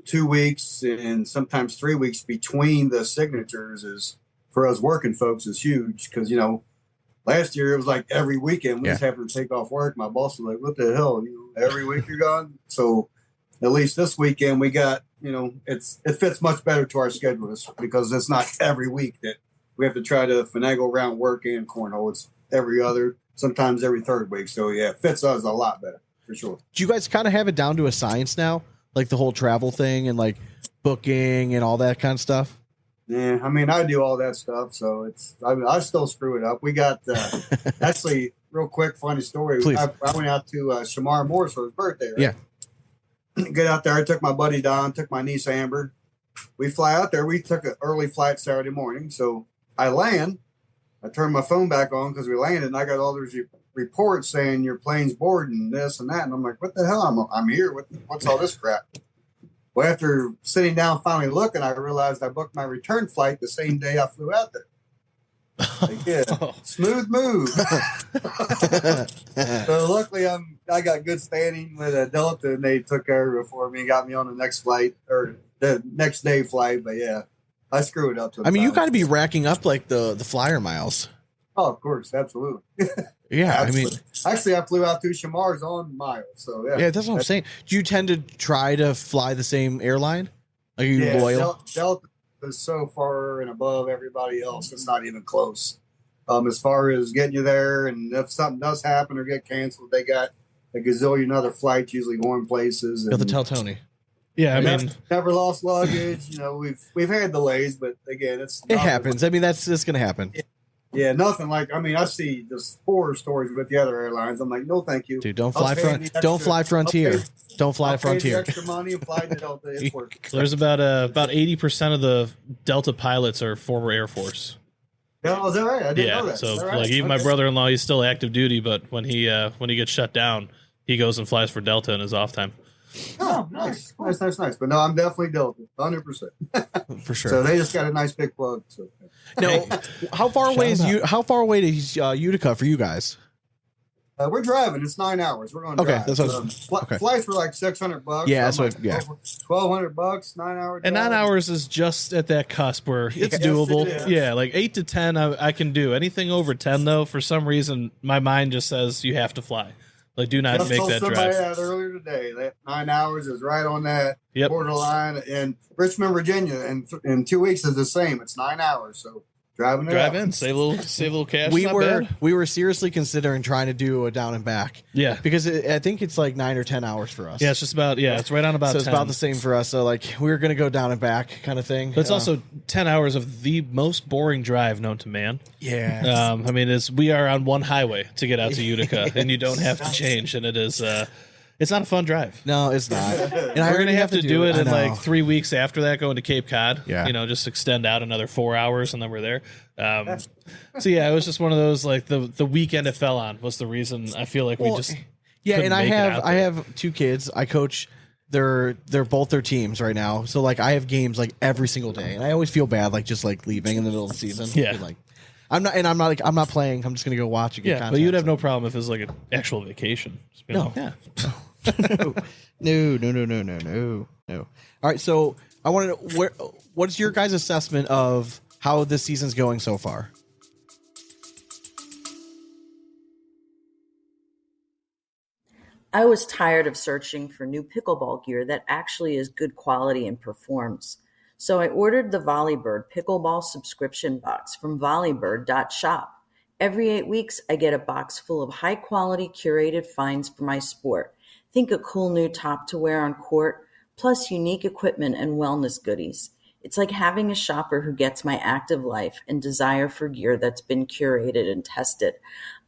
2 weeks and sometimes 3 weeks between the signatures is, for us working folks, is huge. Because, last year it was like every weekend we just having to take off work. My boss was like, what the hell? Every week you're gone. So at least this weekend we got, it fits much better to our schedules because it's not every week that we have to try to finagle around work and cornhole. It's every other, sometimes every third week. So yeah, it fits us a lot better for sure. Do you guys kind of have it down to a science now? Like the whole travel thing and booking and all that kind of stuff? Yeah, I mean, I do all that stuff, so I still screw it up. We got, actually, real quick, funny story. Please. I went out to Shamar Morris for his birthday, right? Yeah. Get out there. I took my buddy Don, took my niece Amber. We fly out there. We took an early flight Saturday morning, so I land. I turned my phone back on because we landed, and I got all those reports saying your plane's boarding and this and that, and I'm like, what the hell? I'm here. What's all this crap? Well, after sitting down, finally looking, I realized I booked my return flight the same day I flew out there. Smooth move. So luckily, I got good standing with Delta, and they took care of it for me and got me on the next flight or the next day flight. But yeah, I screwed it up. I mean, you got to be racking up the flyer miles. Oh, of course, absolutely. Yeah, Absolutely. I mean, actually, I flew out to Shamar's on miles. So yeah, that's what I'm saying. Do you tend to try to fly the same airline? Are you loyal? Delta is so far and above everybody else; it's not even close. As far as getting you there, and if something does happen or get canceled, they got a gazillion other flights usually going places. You have to tell Tony. Yeah, I mean, never lost luggage. We've had delays, but again, it happens. I mean, that's just gonna happen. Yeah, nothing like. I mean, I see the horror stories with the other airlines. I'm like, no, thank you, dude. Don't fly Frontier. Don't fly Frontier. Extra money and fly to Delta. It's worth it. There's about 80% of the Delta pilots are former Air Force. No, is that right? I didn't know that. So right? even my brother-in-law, he's still active duty, but when he gets shut down, he goes and flies for Delta in his off time. Oh, nice. But no, I'm definitely Delta, 100%. For sure. So they just got a nice big plug. So. No, how far away Shout is out. How far away is Utica for you guys? We're driving. It's 9 hours. We're going to Okay, drive. that's what- okay. Flights were like $600. Yeah, so that's I'm what- yeah. $1,200, 9 hours. And 9 hours is just at that cusp where it's Yes, doable. it is. Yeah, like 8 to 10, I can do. Anything over 10, though, for some reason, my mind just says you have to fly. Like, do not Just make told that somebody drive. that earlier today. That 9 hours is right on that Yep. borderline. And Richmond, Virginia, and in 2 weeks is the same. It's 9 hours. So driving it Drive up. in, save a little cash. We not were bad. we were seriously considering trying to do a down and back Yeah. because I think it's like 9 or 10 hours for us. Yeah, it's just about, it's right on about so it's 10. about the same for us. So like we were gonna go down and back kind of thing. But it's also 10 hours of the most boring drive known to man. yeah. I mean, we are on one highway to get out to Utica, and you don't have to change, and it is it's not a fun drive. No, it's not. And We're already gonna have to do it I in know. like 3 weeks after that, going to Cape Cod. Yeah. Just extend out another 4 hours, and then we're there. So yeah, it was just one of those, like the weekend it fell on was the reason I feel like we Well, just yeah. couldn't And I make it have out I there. have 2 kids. I coach. They're both their teams right now. So like I have games like every single day, and I always feel bad like just like leaving in the middle of the season. Yeah. Like I'm not playing. I'm just gonna go watch and get Yeah, content. but you'd have no problem if it was like an actual vacation. Just be No. like, yeah. No. All right, so I wanted to, what's your guys' assessment of how this season's going so far? I was tired of searching for new pickleball gear that actually is good quality and performs. So I ordered the Volleybird pickleball subscription box from volleybird.shop. Every 8 weeks, I get a box full of high-quality curated finds for my sport. Think a cool new top to wear on court, plus unique equipment and wellness goodies. It's like having a shopper who gets my active life and desire for gear that's been curated and tested.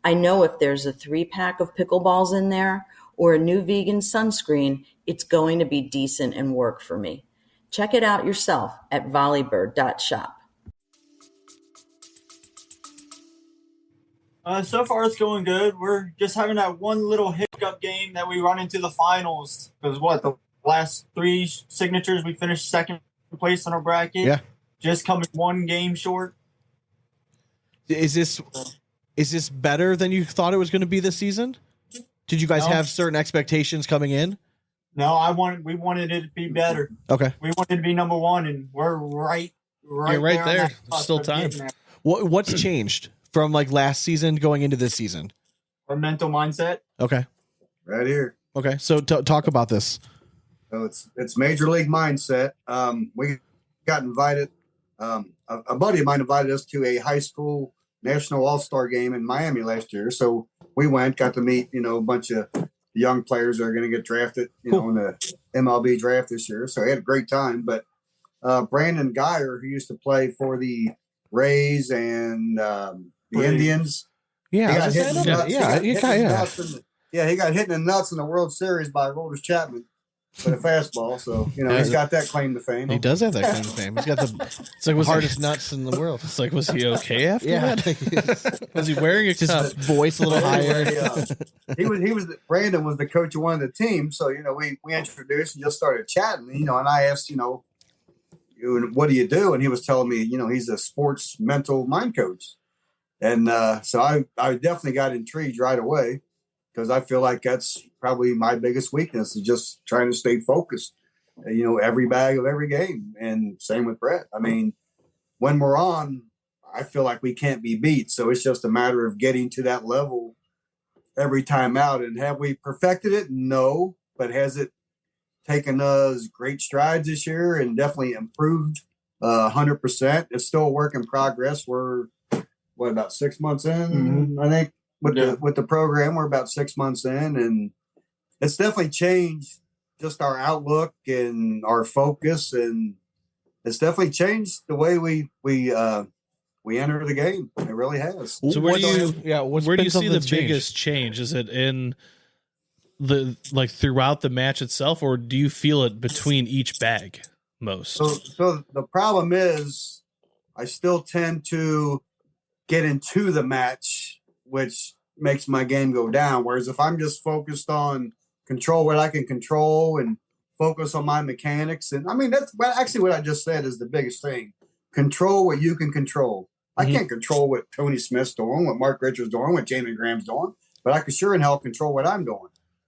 I know if there's a 3-pack of pickleballs in there or a new vegan sunscreen, it's going to be decent and work for me. Check it out yourself at volleybird.shop. So far, it's going good. We're just having that one little hiccup game that we run into the finals. Because the last 3 signatures, we finished second place in our bracket. Yeah. Just coming one game short. Is this better than you thought it was going to be this season? Did you guys No. have certain expectations coming in? No, we wanted it to be better. Okay. We wanted to be number 1, and we're right You're right on there. that There's cusp still of time. getting there. What's changed from like last season going into this season? Our mental mindset. Okay. Right here. Okay. So talk about this. So it's major league mindset. We got invited. A buddy of mine invited us to a high school national all-star game in Miami last year. So we went, got to meet, a bunch of young players that are going to get drafted, in the MLB draft this year. So I had a great time. But Brandon Geyer, who used to play for the Rays and the Indians, Yeah. he I got was hit just in the saying nuts. that. He got hit in the nuts he got hit in the nuts in the World Series by Rolders Chapman with a fastball. So, he's got that claim to fame. He does have that kind of fame. He's got the It's like, was hardest nuts in the world. It's like, was he okay after Yeah. that? Was he wearing a cup? Just voice a little higher. Brandon was the coach of one of the teams. So, we introduced and just started chatting, and I asked, what do you do? And he was telling me, he's a sports mental mind coach. And so I definitely got intrigued right away because I feel like that's probably my biggest weakness is just trying to stay focused, every bag of every game. And same with Bret. I mean, when we're on, I feel like we can't be beat. So it's just a matter of getting to that level every time out. And have we perfected it? No. But has it taken us great strides this year and definitely improved 100%? It's still a work in progress. We're about 6 months in, I think, with the program. We're about 6 months in, and it's definitely changed just our outlook and our focus, and it's definitely changed the way we enter the game. It really has. So where do you see the changed? biggest change? Is it in throughout the match itself, or do you feel it between each bag most? So the problem is I still tend to get into the match, which makes my game go down. Whereas if I'm just focused on control what I can control and focus on my mechanics, and I mean, that's actually what I just said is the biggest thing. control what you can control. I can't control what Tony Smith's doing, what Mark Richards doing, what Jamie Graham's doing, but I can sure in hell control what I'm doing.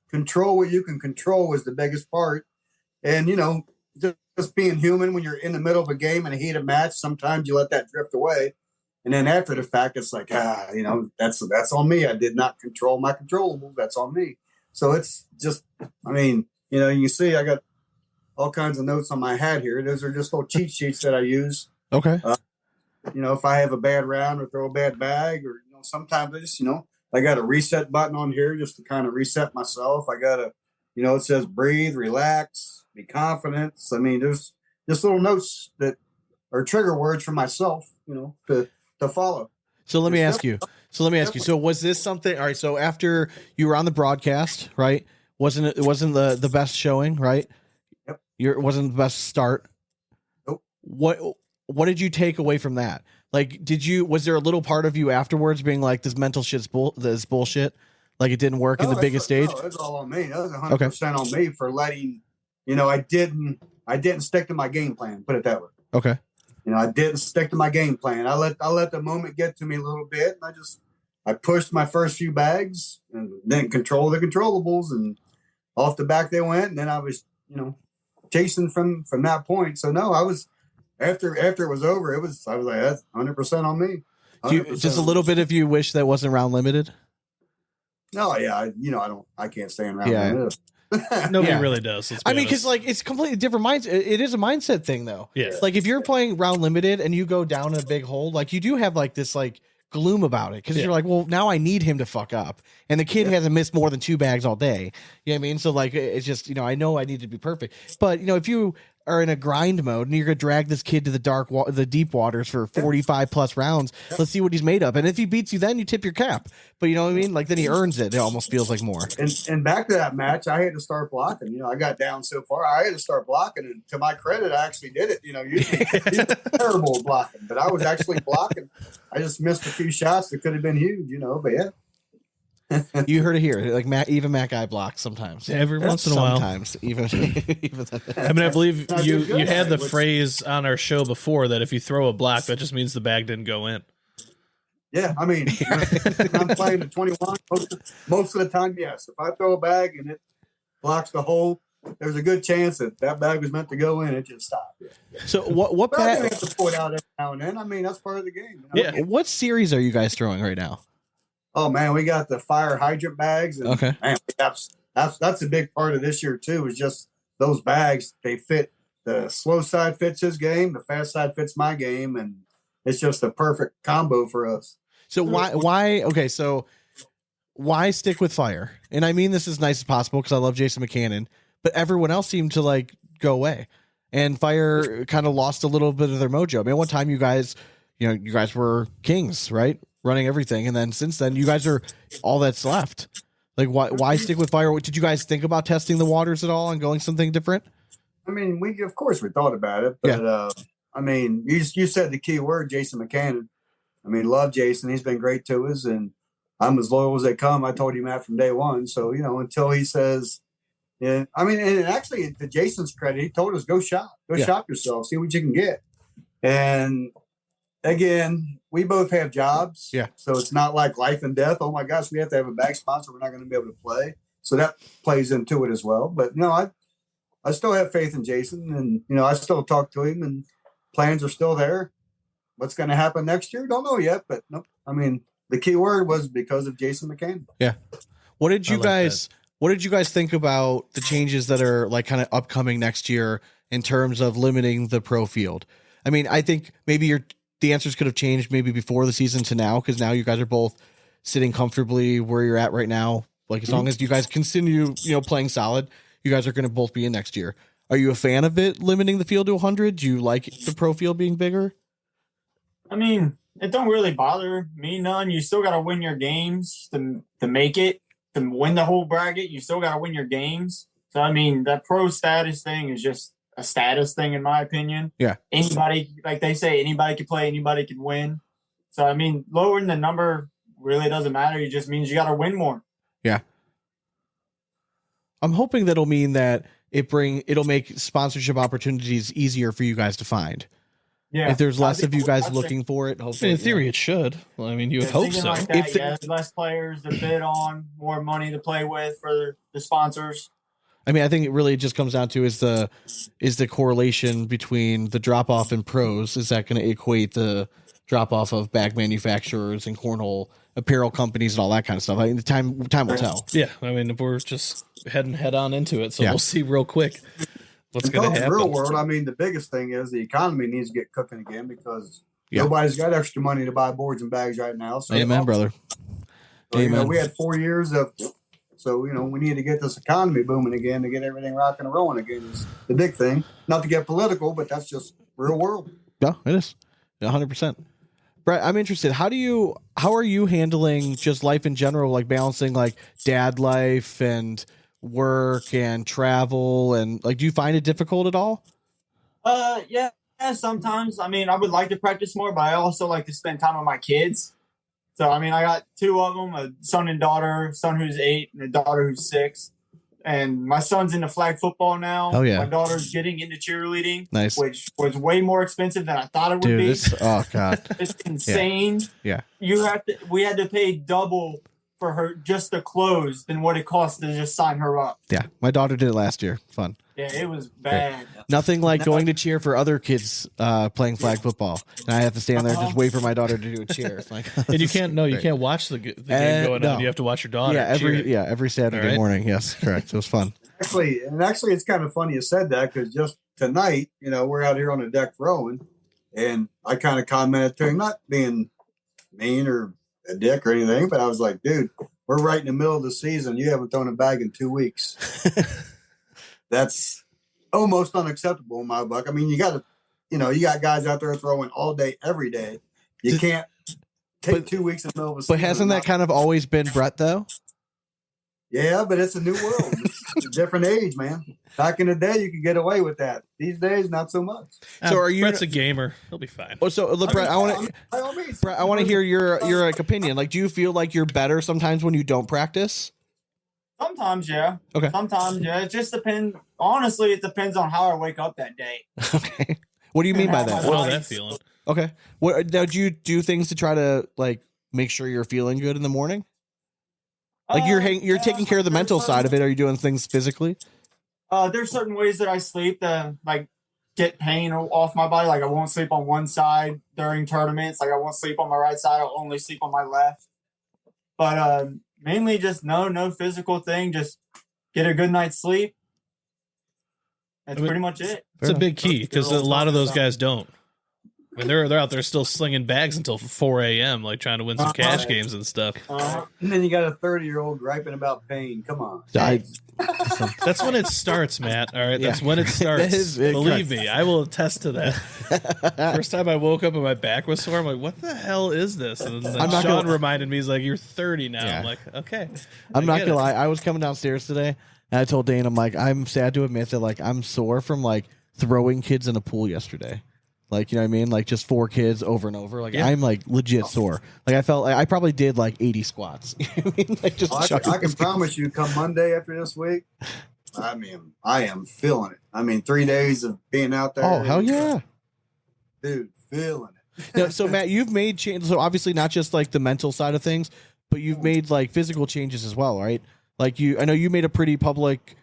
Control what you can control is the biggest part. And, you know, just being human when you're in the middle of a game and a heated match, sometimes you let that drift away. And then after the fact, it's like, you know, that's on me. I did not control my controllables. That's on me. So it's just, I mean, you know, you see I got all kinds of notes on my hat here. Those are just little cheat sheets that I use. Okay. You know, if I have a bad round or throw a bad bag, or, you know, sometimes I just, you know, I got a reset button on here just to kind of reset myself. I got a, you know, it says breathe, relax, be confident. I mean, there's just little notes that are trigger words for myself, you know, to follow. So let me ask you. So was this something? All right. So after you were on the broadcast, right? It wasn't the best showing, right? Yep. It wasn't the best start. Nope. What did you take away from that? Like, was there a little part of you afterwards being like, this mental shit's this bullshit? Like it didn't work in the biggest stage? No, it's all on me. That was 100% on me for letting, you know, I didn't stick to my game plan. Put it that way. Okay. You know, I didn't stick to my game plan. I let the moment get to me a little bit. And I pushed my first few bags and then control the controllables, and off the back they went. And then I was, you know, chasing from that point. So no, I was after it was over. I was like, that's 100% on me. Just a little bit if you wish that wasn't round limited. No, yeah, I can't stay in round limited. Nobody really does. I mean, because like it's completely different mindset. It is a mindset thing, though. Yeah. Like if you're playing round limited and you go down in a big hole, like you do have like this like gloom about it because you're like, well, now I need him to fuck up, and the kid hasn't missed more than 2 bags all day. You know what I mean? So like it's just, you know I need to be perfect, but you know if you are in a grind mode and you're gonna drag this kid to the deep waters for 45 plus rounds, let's see what he's made of, and if he beats you, then you tip your cap. But you know what I mean? Like then he earns it. It almost feels like more. And back to that match, I had to start blocking. You know, I got down so far, I had to start blocking, and to my credit, I actually did it. You know, usually terrible at blocking, but I was actually blocking. I just missed a few shots that could have been huge. You know, but yeah. You heard it here. Like Matt Guy blocks sometimes. Every once in a while. Sometimes even. I mean, I believe you had the phrase on our show before that if you throw a block, that just means the bag didn't go in. Yeah, I mean, when I'm playing the 21 most of the time. Yes, if I throw a bag and it blocks the hole, there's a good chance that bag was meant to go in. It just stopped. Yeah. So what but I bag? have to put out every now and then. I mean, that's part of the game. You know? Yeah. What series are you guys throwing right now? Oh man, we got the fire hydrant bags. And, okay. Man, that's a big part of this year too. Is just those bags. They fit. The slow side fits his game. The fast side fits my game, and it's just a perfect combo for us. So why? Okay, so why stick with fire? And I mean this as nice as possible because I love Jason McCannon, but everyone else seemed to like go away, and fire kind of lost a little bit of their mojo. I mean, one time you guys were kings, right? Running everything, and then since then you guys are all that's left. Like why stick with fire? Did you guys think about testing the waters at all and going something different? I mean, of course we thought about it, but I mean, you said the key word, Jason McCannon. I mean, love Jason. He's been great to us, and I'm as loyal as they come. I told him that from day one. So, you know, until he says, yeah, I mean, and actually to Jason's credit, he told us, go shop yourself, see what you can get. And again, we both have jobs. Yeah. So it's not like life and death. Oh my gosh, we have to have a bag sponsor. We're not going to be able to play. So that plays into it as well. But, you know, I still have faith in Jason, and, you know, I still talk to him, and plans are still there. What's going to happen next year? Don't know yet, but no. I mean, the key word was because of Jason McCann. Yeah. What did you guys think about the changes that are like kind of upcoming next year in terms of limiting the pro field? I mean, I think maybe the answers could have changed maybe before the season to now, because now you guys are both sitting comfortably where you're at right now. Like as long as you guys continue, you know, playing solid, you guys are going to both be in next year. Are you a fan of it limiting the field to 100? Do you like the pro field being bigger? I mean, it don't really bother me none. You still got to win your games to make it, to win the whole bracket. You still got to win your games. So, I mean, that pro status thing is just a status thing, in my opinion. Yeah. Anybody, like they say, anybody can play, anybody can win. So, I mean, lowering the number really doesn't matter. It just means you got to win more. Yeah. I'm hoping that'll mean that it'll make sponsorship opportunities easier for you guys to find. Yeah. If there's less I of you think- guys I think- looking for it, I hopefully. mean, in theory, it should. Well, I mean, you would hope thinking so. Like that, If the- yeah, less players to bid on, more money to play with for the sponsors. I mean, I think it really just comes down to is the correlation between the drop off in pros. Is that going to equate the drop off of bag manufacturers and cornhole apparel companies and all that kind of stuff? I mean, the time will tell. Yeah, I mean, we're just heading head on into it, so Yeah. we'll see real quick what's going to In happen. the real world, I mean, the biggest thing is the economy needs to get cooking again because Yeah. nobody's got extra money to buy boards and bags right now. So, Amen, brother. So, you know, Amen. we had 4 years of, so, you know, we need to get this economy booming again to get everything rocking and rolling again is the big thing. Not to get political, but that's just real world. No, it is 100%. Brett, I'm interested. How are you handling just life in general, like balancing like dad life and work and travel, and like, do you find it difficult at all? Yeah, sometimes. I mean, I would like to practice more, but I also like to spend time with my kids. So, I mean, I got 2 of them, a son and daughter, son who's 8 and a daughter who's 6. And my son's into flag football now. Oh, yeah. My daughter's getting into cheerleading, Nice. which was way more expensive than I thought it would Dude, be. oh God. It's insane. Yeah. We had to pay double for her just the clothes than what it cost to just sign her up. Yeah. My daughter did it last year. Fun. Yeah, it was bad. Nothing like going to cheer for other kids playing flag football. And I have to stand there and just wait for my daughter to do a cheer. It's like, And you can't watch the game going no. on. You have to watch your daughter. yeah, cheer. every Saturday All right. morning. Yes, correct. It was fun. Actually, it's kind of funny you said that because just tonight, you know, we're out here on the deck rowing, and I kind of commented to him, not being mean or a dick or anything, but I was like, dude, we're right in the middle of the season. You haven't thrown a bag in 2 weeks. That's almost unacceptable in my book. I mean, you got guys out there throwing all day, every day. You can't take 2 weeks in the middle of a season. But hasn't that kind of always been Brett though? Yeah, but it's a new world. It's a different age, man. Back in the day, you could get away with that. These days, not so much. So are you- Brett's a gamer. He'll be fine. Oh, so Brett, I want to. By all means. Brett, I want to hear your like opinion. Like, do you feel like you're better sometimes when you don't practice? Sometimes, yeah. Okay. Sometimes, yeah. It just depends. Honestly, it depends on how I wake up that day. Okay. What do you mean by that? I know that feeling. Okay. What now? Do you do things to try to like make sure you're feeling good in the morning? Like you're Yeah, taking care of the mental side of it. Are you doing things physically? There's certain ways that I sleep to like get pain off my body. Like I won't sleep on one side during tournaments. Like I won't sleep on my right side. I'll only sleep on my left. But mainly just no physical thing. Just get a good night's sleep. That's pretty much it. It's a big key because a lot of those guys don't. I mean, they're out there still slinging bags until 4 a.m. like trying to win some cash games and stuff. And then you got a 30-year-old griping about pain. Come on. That's when it starts, Matt. All right, that's when it starts. That is Believe correct. me, I will attest to that. First time I woke up and my back was sore, I'm like, "What the hell is this?" And then I'm not Sean gonna- reminded me, he's like, "You're 30 now." Yeah. I'm like, "Okay." I'm I not get gonna it. lie. I was coming downstairs today, and I told Dane, I'm like, I'm sad to admit that like I'm sore from like throwing kids in a pool yesterday. Like, you know what I mean? Like just 4 kids over and over. Like Yeah. I'm like legit sore. Like I felt like I probably did like 80 squats. You know what I mean? Like just I chucking can these kids. promise you, come Monday after this week, I mean, I am feeling it. I mean, 3 days of being out there. Oh hell yeah! Dude, feeling it. Now, so Matt, you've made changes. So obviously not just like the mental side of things, but you've made like physical changes as well, right? Like I know you made a pretty public,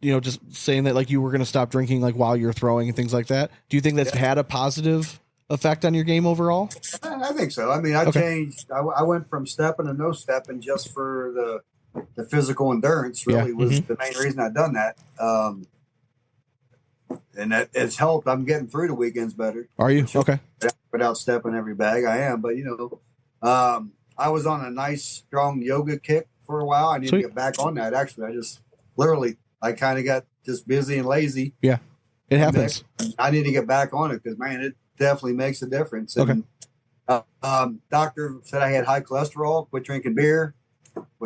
you know, just saying that like you were going to stop drinking like while you're throwing and things like that. Do you think that's had a positive effect on your game overall? I think so. I mean, I changed. I went from stepping to no stepping just for the physical endurance. Really Yeah. was the main reason I done that. And that it's helped. I'm getting through the weekends better. Are you okay? Without stepping every bag. I am, but you know, I was on a nice strong yoga kick for a while. I need Sweet. to get back on that. Actually, I just literally I kind of got just busy and lazy. Yeah, it happens. I need to get back on it because man, it definitely makes a difference. And, doctor said I had high cholesterol. Quit drinking beer.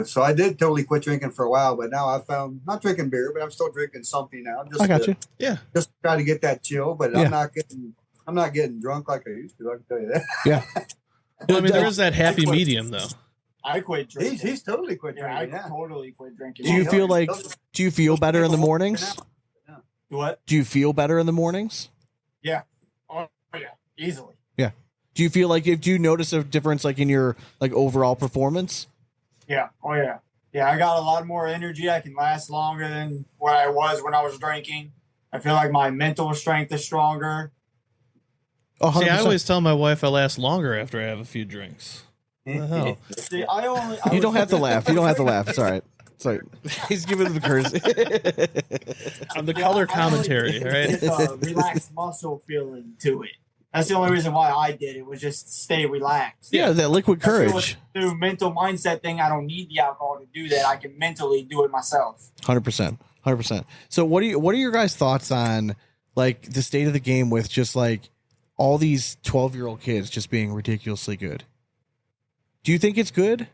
So I did totally quit drinking for a while, but now I found not drinking beer, but I'm still drinking something now. Just I got to, you. Yeah. Just try to get that chill, but Yeah. I'm not getting drunk like I used to. I can tell you that. Yeah. Well, I mean, there is that happy medium, though. I quit drinking. He's totally quit yeah, I drinking. Yeah. totally quit drinking. Do you feel like? Do you feel better in the mornings? What? Do you feel better in the mornings? Yeah. Oh, yeah. easily. Yeah. Do you feel like do you notice a difference like in your like overall performance? Yeah. Oh yeah. Yeah, I got a lot more energy. I can last longer than what I was when I was drinking. I feel like my mental strength is stronger. Oh, See, I 100%. always tell my wife I last longer after I have a few drinks. What the hell? See, You don't have to laugh. You don't have to laugh. It's all right. Sorry. He's giving the curse. On the color commentary, right? It's a relaxed muscle feeling to it. That's the only reason why I did it, was just stay relaxed. Yeah, that liquid I feel courage. like through mental mindset thing, I don't need the alcohol to do that. I can mentally do it myself. 100%. 100%. So what are your guys' thoughts on like the state of the game with just like all these 12-year-old kids just being ridiculously good? Do you think it's good?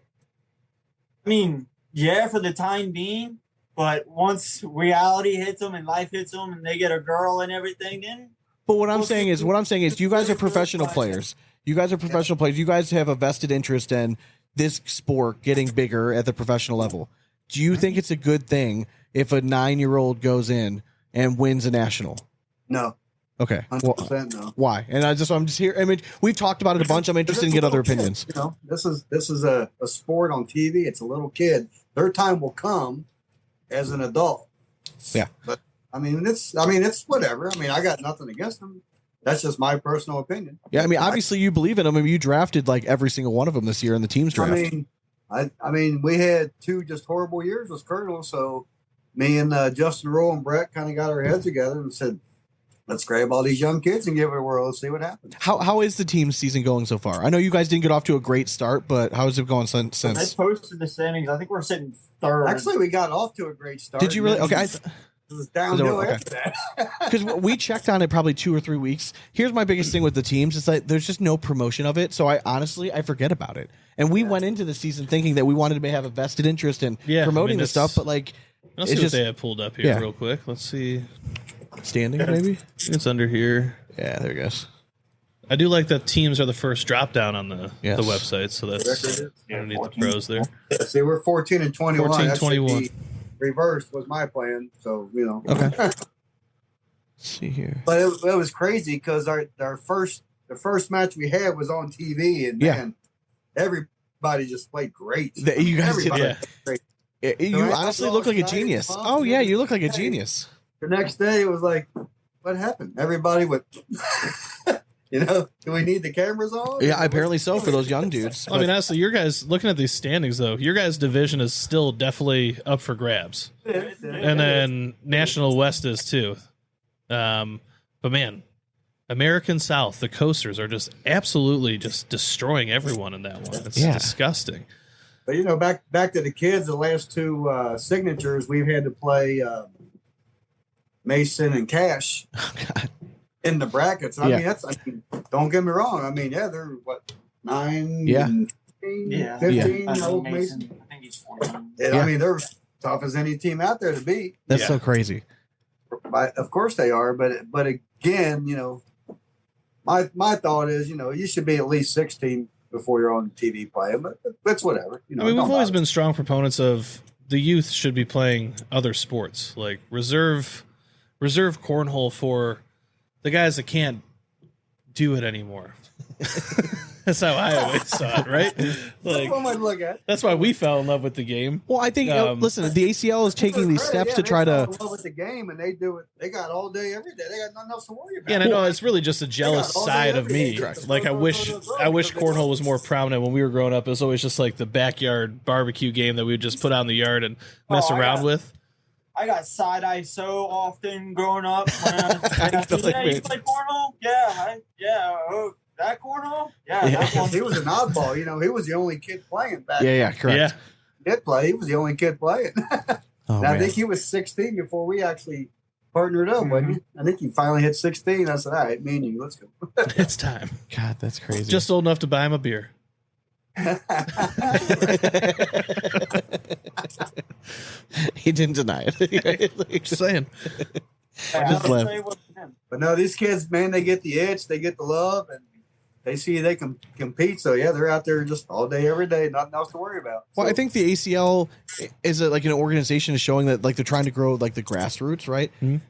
I mean, yeah, for the time being, but once reality hits them and life hits them and they get a girl and everything, then But what I'm saying is you guys are professional players. You guys are professional players. You guys have a vested interest in this sport getting bigger at the professional level. Do you think it's a good thing if a 9-year-old goes in and wins a national? No, Okay. 100% no. Why? And I'm just here. I mean, we've talked about it a bunch. I'm interested in get other opinions. You know, this is a sport on TV. It's a little kid. Their time will come as an adult. Yeah. But I mean, it's whatever. I mean, I got nothing against them. That's just my personal opinion. Yeah, I mean, obviously you believe in them. I mean, you drafted like every single one of them this year in the team's draft. I mean, we had 2 just horrible years with Colonel, so me and Justin Rowe and Brett kind of got our heads together and said, let's grab all these young kids and give it a whirl and see what happens. How is the team's season going so far? I know you guys didn't get off to a great start, but how is it going since? I posted the standings. I think we're sitting third. Actually, we got off to a great start. Did you really? Okay. It was downhill Okay. after that. Because we checked on it probably 2 or 3 weeks. Here's my biggest thing with the teams: is that there's just no promotion of it. So I forget about it. And we went into the season thinking that we wanted to have a vested interest in promoting this stuff, but like, Let's see what they have pulled up here Yeah. real quick. Let's see. standings maybe. It's under here. Yeah, there it goes. I do like that teams are the first drop down on the Yes. website, so that's underneath the pros there. See, we're 14 and 21. 14, That should 21. be reversed was my plan. So, you know. Okay. Let's see here. But it was crazy because the first match we had was on TV, and man, everybody just played great. You guys did, Everybody yeah. played great. You So I honestly was look like a excited, genius. pumped, Oh yeah, and you look like a hey, genius. The next day, it was like, what happened? Everybody went, you know, do we need the cameras on? Yeah, apparently so for those young dudes. I mean, honestly, your guys looking at these standings though, your guys' division is still definitely up for grabs, and then National West is too. But man, American South, the Coasters are just absolutely just destroying everyone in that one. It's disgusting. But you know, back to the kids. The last 2 signatures we've had to play Mason and Cash in the brackets. I mean, don't get me wrong. I mean, they're what 9, and 15, 15 I think old Mason. Mason. I think he's 14. And I mean, they're tough as any team out there to beat. That's so crazy. Of course they are, but again, you know, my thought is, you know, you should be at least 16 before you're on TV playing, but that's whatever. You know, I mean, it we've don't always matter. been strong proponents of the youth should be playing other sports, like reserve cornhole for the guys that can't do it anymore. That's how I always saw it, right? That's what I might look at. That's why we fell in love with the game. Well, I think listen, the ACL is taking these steps to try to. They fell in love with the game, and they do it. They got all day, every day. They got nothing else to worry about. Yeah, and I know it's really just a jealous all day, side of every me. day. Like I wish cornhole was more prominent when we were growing up. It was always just like the backyard barbecue game that we would just put out in the yard and mess around with. I got side eye so often growing up. When you play cornhole? Oh, that cornhole? Yeah, that one. He was an oddball. You know, he was the only kid playing back. Yeah, correct. Yeah. He did play. He was the only kid playing. Oh, and I man. think he was 16 before we actually partnered up, wasn't he? I think he finally hit 16. I said, all right, me and you, let's go. It's time. God, that's crazy. Just old enough to buy him a beer. He didn't deny it. Just saying. Just laugh. But no, these kids, man, they get the itch, they get the love, and they see they can compete. So yeah, they're out there just all day, every day, nothing else to worry about. Well, So, I think the ACL is like an organization is showing that like they're trying to grow like the grassroots, right? Mhm.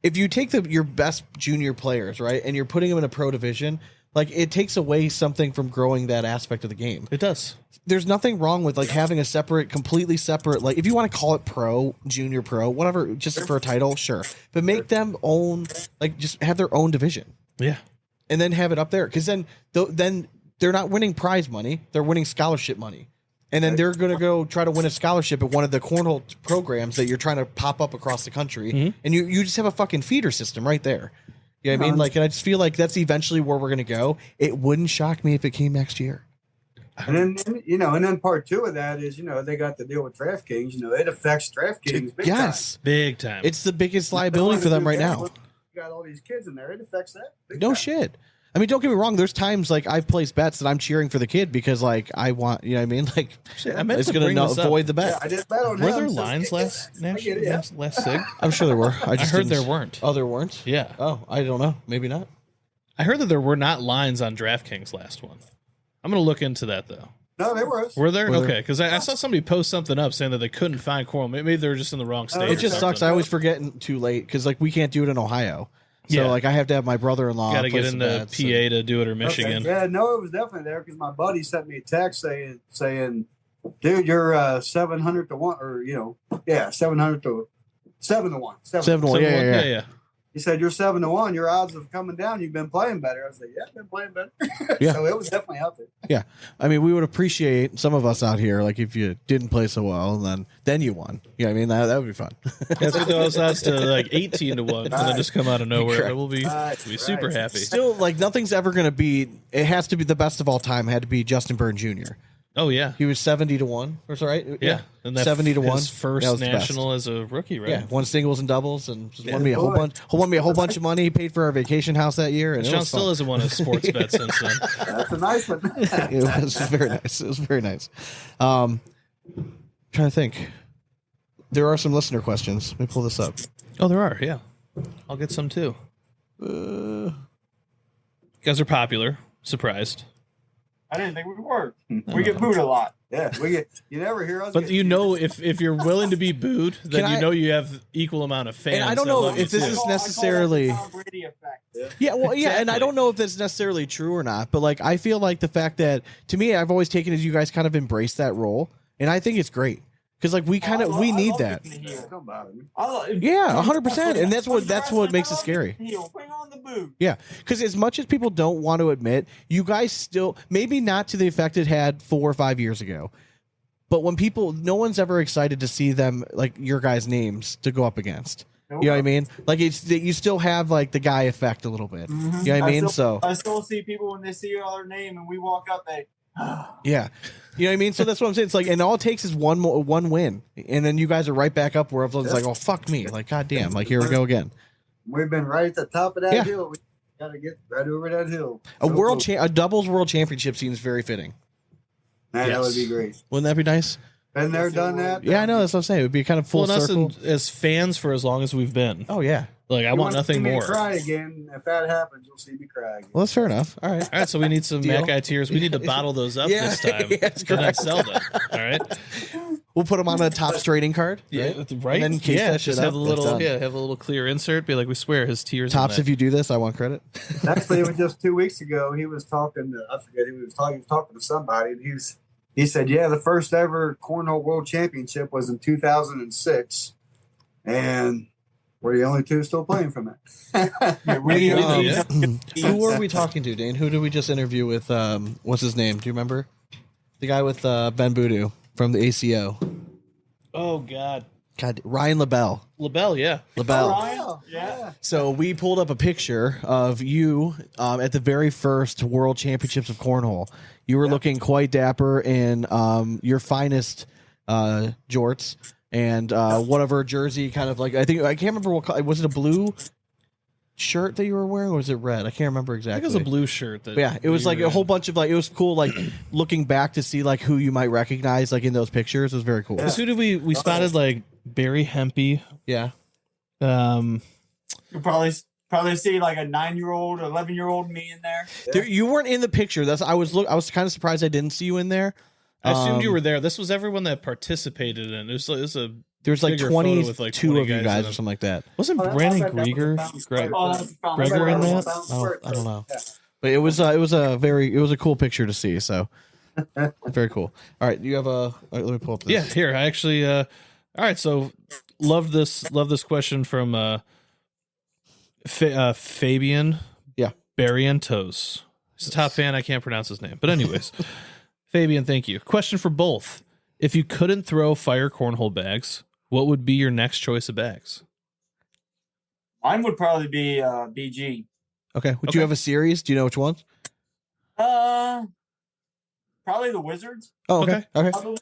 if you take your best junior players, right, and you're putting them in a pro division, like it takes away something from growing that aspect of the game. It does. There's nothing wrong with like having a completely separate, like if you want to call it pro, junior pro, whatever, just for a title, sure. But make them own, like just have their own division. Yeah. And then have it up there. Because then they're not winning prize money, they're winning scholarship money. And then they're going to go try to win a scholarship at one of the cornhole programs that you're trying to pop up across the country. Mm-hmm. And you just have a fucking feeder system right there. You know what I mean? Like, and I just feel like that's eventually where we're going to go. It wouldn't shock me if it came next year. And then, and then part 2 of that is, they got to deal with DraftKings. It affects DraftKings big time. Big time. It's the biggest liability for them right now. You got all these kids in there. It affects that big No time. shit. I mean, don't get me wrong. There's times like I've placed bets that I'm cheering for the kid because like I want, you know what I mean? Like I meant it's to going to avoid the bet. Yeah, I just bet on Were him, there so lines last SIG? I'm sure there were. I heard there weren't. Oh, there weren't? Yeah. Oh, I don't know. Maybe not. I heard that there were not lines on DraftKings last one. I'm going to look into that though. No, there was. Were there? Okay, because I saw somebody post something up saying that they couldn't find Cornhole. Maybe they were just in the wrong state. It just sucks. I always forget too late because like we can't do it in Ohio. So like I have to have my brother-in-law. Got to get into PA to do it, or Michigan. Okay. Yeah, no, it was definitely there because my buddy sent me a text saying, "Dude, you're 700 to 1, or 700 to 7 to 1. 7 to 1. Yeah. He said you're 7 to 1. Your odds of coming down. You've been playing better. I was like, yeah, I've been playing better. Yeah. So it was definitely out there. Yeah. I mean, we would appreciate some of us out here, like if you didn't play so well, then you won. Yeah, I mean that would be fun. That's what those odds to like 18 to 1, and then just come out of nowhere. Correct. We'll be super happy. Still, like nothing's ever going to beat. It has to be the best of all time. Had to be Justin Byrne Jr. Oh yeah, he was 70 to 1. Or right? Yeah, and that 70 to 1. His first national as a rookie, right? Yeah, won singles and doubles, and just won me a whole bunch. Won me a whole bunch of money. Paid for our vacation house that year. And Sean still hasn't won a sports bet since then. That's a nice one. It was very nice. It was very nice. Trying to think. There are some listener questions. Let me pull this up. Oh, there are. Yeah, I'll get some too. You guys are popular. Surprised. I didn't think we were. We get booed a lot. Yeah, we get. You never hear us. But if you're willing to be booed, then you have equal amount of fans. And I don't know if this is necessarily. Yeah, well, yeah, and I don't know if that's necessarily true or not. But like, I feel like the fact that to me, I've always taken as you guys kind of embrace that role, and I think it's great. Because like we need that. Don't bother me. Yeah, 100%, and that's what makes it scary. Bring on the boot. Yeah, because as much as people don't want to admit, you guys still maybe not to the effect it had 4 or 5 years ago, but when no one's ever excited to see them like your guys' names to go up against. You know what I mean? Like you still have like the guy effect a little bit. Mm-hmm. You know what I mean? I still see people when they see our name and we walk out, yeah, you know what I mean. So that's what I'm saying. It's like, and all it takes is one win, and then you guys are right back up where everyone's like, "Oh fuck me!" Like, goddamn! Like, here we go again. We've been right at the top of that hill. We got to get right over that hill. A doubles world championship seems very fitting. Man, that would be great. Wouldn't that be nice? Been there, done that. Yeah, I know. That's what I'm saying. It would be kind of full circle. As fans for as long as we've been. Oh yeah. Like I want nothing more. Cry again. If that happens, you'll see me cry again. Well, that's fair enough. All right. So we need some Matt Guy tears. We need to bottle those up this time and then sell them. All right. We'll put them on a top trading card. Yeah, right. And then case that shit just up. have a little, have a little clear insert. Be like, we swear his tears. Tops, if you do this, I want credit. Actually, it was just 2 weeks ago. He was talking. I forget. He was talking to somebody, and he said, "Yeah, the first ever Cornhole World Championship was in 2006, and we're the only two still playing from it." Who were we talking to, Dane? Who did we just interview with? What's his name? Do you remember? The guy with Ben Voodoo from the ACO. Oh God, Ryan LaBelle. Yeah. LaBelle. Oh, yeah. So we pulled up a picture of you at the very first World Championships of Cornhole. You were looking quite dapper in your finest jorts and whatever jersey, kind of like I can't remember what was it, a blue shirt that you were wearing, or was it red? I can't remember exactly. I think it was a blue shirt. It was like a whole bunch of like, it was cool, like looking back to see like who you might recognize like in those pictures. It was very cool. Yeah. Who did we spotted like Barry Hempy? Yeah. You'll probably see like a 9-year-old, 11-year-old me in there. You weren't in the picture. I was kind of surprised I didn't see you in there. I assumed you were there. This was everyone that participated in. It was a There's like bigger 22 photo with, like, 20 of you guys guys in or them. something like that. Wasn't Brandon Grieger Gregor in that? I don't know. But it was a cool picture to see. So very cool. All right, you have a. Let me pull up this. Yeah, here I actually. All right, so love this question from Fabian. Yeah. Barrientos. He's a top fan. I can't pronounce his name, but anyways, Fabian, thank you. Question for both: if you couldn't throw fire cornhole bags, what would be your next choice of bags? Mine would probably be BG. Okay. Would you have a series? Do you know which ones? Probably the Wizards. Oh, okay. Okay. Probably.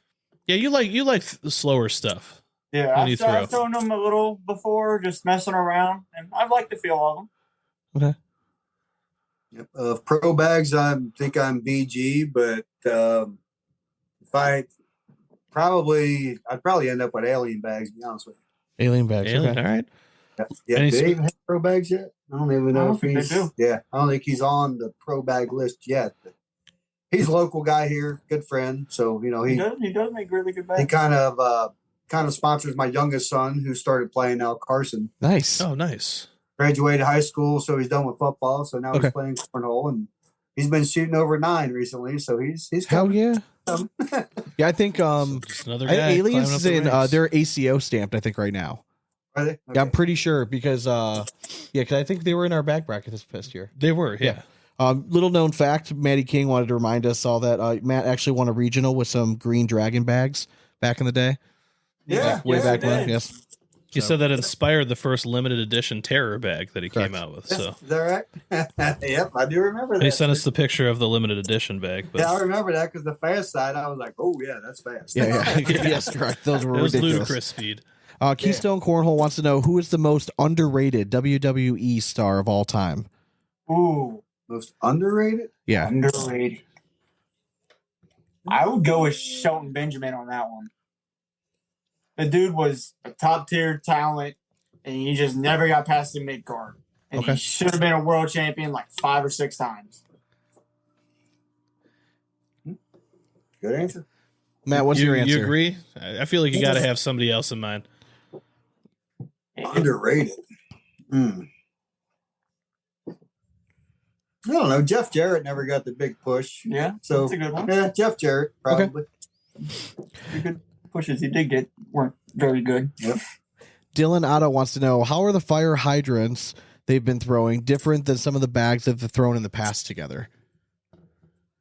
Yeah, you like the slower stuff. Yeah, When you I've throw. thrown them a little before, just messing around, and I like the feel of them. Okay. Pro bags, I think I'm BG, but if I'd probably end up with alien bags, to be honest with you. Alien bags. Alien, Okay. all right. Yeah, Any do they even have pro bags yet? I don't even know I don't if think they he's. do. Yeah, I don't think he's on the pro bag list yet. But he's a local guy here, good friend. So He does make really good he bags. kind of sponsors my youngest son, who started playing now, Carson. Nice. Oh, nice. Graduated high school, so he's done with football. So now Okay. he's playing cornhole, and he's been shooting over 9 recently. So he's Hell coming. yeah. Yeah, I think Just another guy. Aliens climbing up is the in ranks. they're ACO stamped, I think, right now. Are they? Yeah, I'm Okay. pretty sure because because I think they were in our back bracket this past year. They were, yeah. Little known fact, Maddie King wanted to remind us all that Matt actually won a regional with some green Draggin Bags back in the day. Yeah, Way yes, back he when, did. yes. He said that inspired the first limited edition Terror bag that he Correct. came out with. Is So that right? Yep, I do remember that. he sent us the picture of the limited edition bag. But Yeah, I remember that because the fast side, I was like, oh yeah, that's fast. Yeah. Yes, correct. Those were it was ridiculous. ludicrous speed. Keystone Cornhole wants to know who is the most underrated WWE star of all time. Ooh, Most underrated? Yeah. underrated. I would go with Shelton Benjamin on that one. The dude was a top tier talent, and he just never got past the mid card. And Okay. he should have been a world champion like 5 or 6 times. Good answer. Matt, what's your answer? You agree? I feel like you got to have somebody else in mind. Underrated. I don't know. Jeff Jarrett never got the big push. Yeah, So that's a good one. yeah, Jeff Jarrett probably. The good pushes he did get weren't very good. Dylan Otto wants to know how are the fire hydrants they've been throwing different than some of the bags that they've thrown in the past together?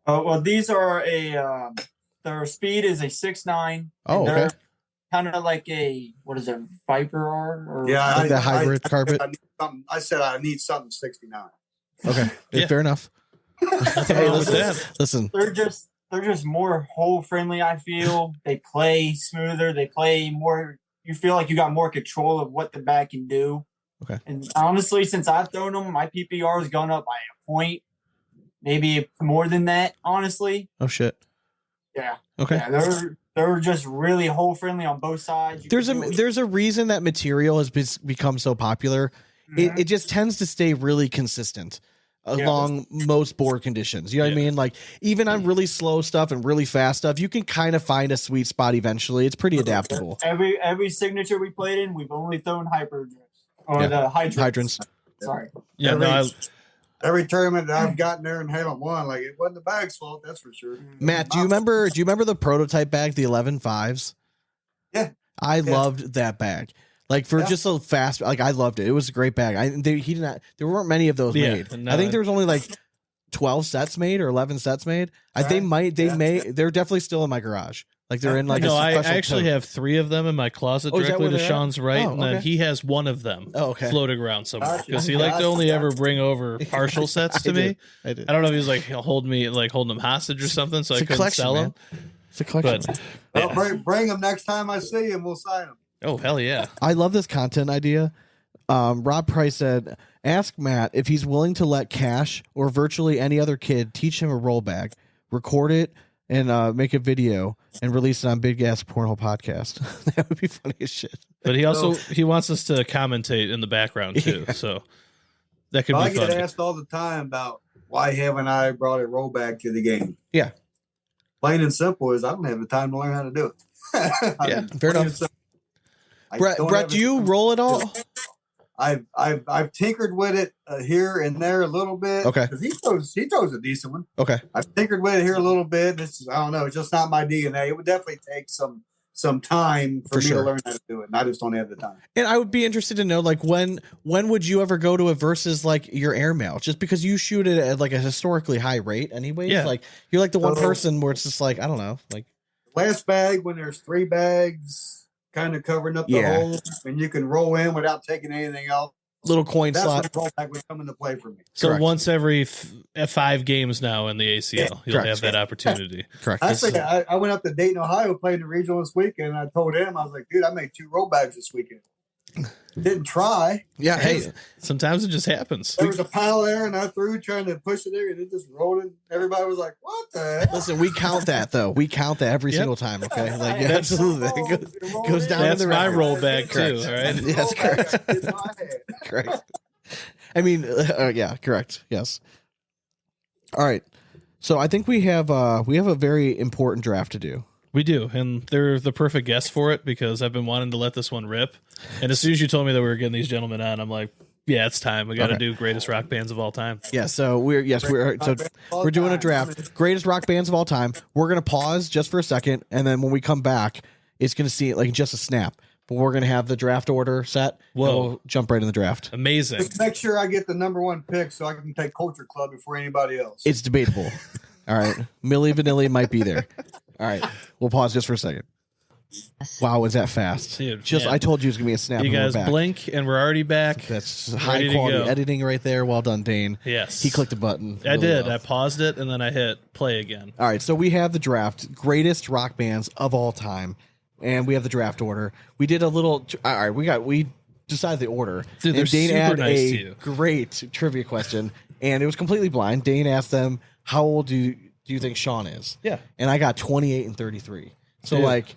Well, these are their speed is a 6.9. Oh, and they're okay. kind of like a, what is it, Viper R? Or, Yeah, Like the hybrid carpet? I said I need something 69. Okay. Yeah. Fair enough. Nothing Hey, wrong with listen, that. listen. They're just more hole friendly, I feel. They play smoother. They play more. You feel like you got more control of what the bag can do. Okay. And honestly, since I've thrown them, my PPR has gone up by a point, maybe more than that. Honestly, Oh shit. yeah. Okay. Yeah, they're just really hole friendly on both sides. You can do it. There's a reason that material has become so popular. Mhm. It just tends to stay really consistent along most board conditions. You know what I mean? Like even on really slow stuff and really fast stuff, you can kind of find a sweet spot eventually. It's pretty adaptable. Every signature we played in, we've only thrown hyper or Yeah. the hydrants. Hydrants. Sorry. Yeah, Every- no, Every tournament that I've gotten there and haven't won, like it wasn't the bag's fault, that's for sure. Matt, do you remember the prototype bag, the 11.5s? Yeah. I loved that bag. Like for Yeah. just so fast, like I loved it. It was a great bag. There weren't many of those Yeah, made. no, I think there was only like 12 sets made or 11 sets made. They're definitely still in my garage. Like they're in like no, a I special actually tote. have 3 of them in my closet Oh, is that directly where to they're at? Sean's right, Oh, and then okay. he has one of them Oh, okay. floating around somewhere Gotcha. because he liked to only ever bring over partial sets to I me. did. I did. I don't know if he was like holding them hostage or something, so I It's a couldn't collection, sell man. them. It's a collection. But Well, yeah. bring them next time I see him. We'll sign them. Oh hell yeah! I love this content idea. Rob Price said, ask Matt if he's willing to let Cash or virtually any other kid teach him a roll bag, record it, and make a video and release it on Big Ass Cornhole Podcast. That would be funny as shit. But he wants us to commentate in the background too, so that could I be get funny. asked all the time about why haven't I brought a roll bag to the game? Yeah. Plain and simple is I don't have the time to learn how to do it. Yeah, fair enough. Brett, do you roll it all? I've tinkered with it here and there a little bit. Okay. Because he throws a decent one. Okay. I've tinkered with it here a little bit. I don't know. It's just not my DNA. It would definitely take some time for me to learn how to do it. And I just don't have the time. And I would be interested to know, like, when would you ever go to it versus like your airmail? Just because you shoot it at like a historically high rate, anyways. Yeah. Like you're like the one person where it's just like, I don't know, like last bag when there's 3 bags kind of covering up the hole, and you can roll in without taking anything else. Little coin That's slot. when roll bag would come into play for me. So Correct. once every 5 games now in the ACL, you'll correct. have that opportunity. Correct. Actually, I went up to Dayton, Ohio, playing the regional this weekend, and I told him, I was like, dude, I made 2 roll bags this weekend. Didn't try. Yeah. Hey, Sometimes it just happens. There was a pile there, and I threw trying to push it there, and it just rolled in. Everybody was like, what the heck? listen, we count that though. We count that every single time. Okay. Like yeah, That's- absolutely. It goes down That's to the my record. roll bag too. All right. Yes, correct. In my head. Correct. I mean, yeah, correct. Yes. All right. So I think we have a very important draft to do. We do, and they're the perfect guest for it because I've been wanting to let this one rip. And as soon as you told me that we were getting these gentlemen on, I'm like, yeah, it's time. We got to do greatest rock bands of all time. Yeah, so we're doing a draft. Greatest rock bands of all time. We're gonna pause just for a second, and then when we come back, it's gonna see it like just a snap. But we're gonna have the draft order set. Whoa. And we'll jump right in the draft. Amazing. Just make sure I get the number 1 pick so I can take Culture Club before anybody else. It's debatable. All right, Milli Vanilli might be there. All right, we'll pause just for a second. Wow, was that fast? Dude, just yeah. I told you it was gonna be a snap. You and we're guys back. blink, and we're already back. That's Ready high to quality go. editing right there. Well done, Dane. Yes. He clicked the button. I really did. well. I paused it, and then I hit play again. All right, so we have the draft, greatest rock bands of all time, and we have the draft order. We did a little. All right, we decided the order. Dude, they're and Dane super had nice a to you. great trivia question, and it was completely blind. Dane asked them, "How old do you think Sean is?" Yeah. And I got 28 and 33. So Dude, like,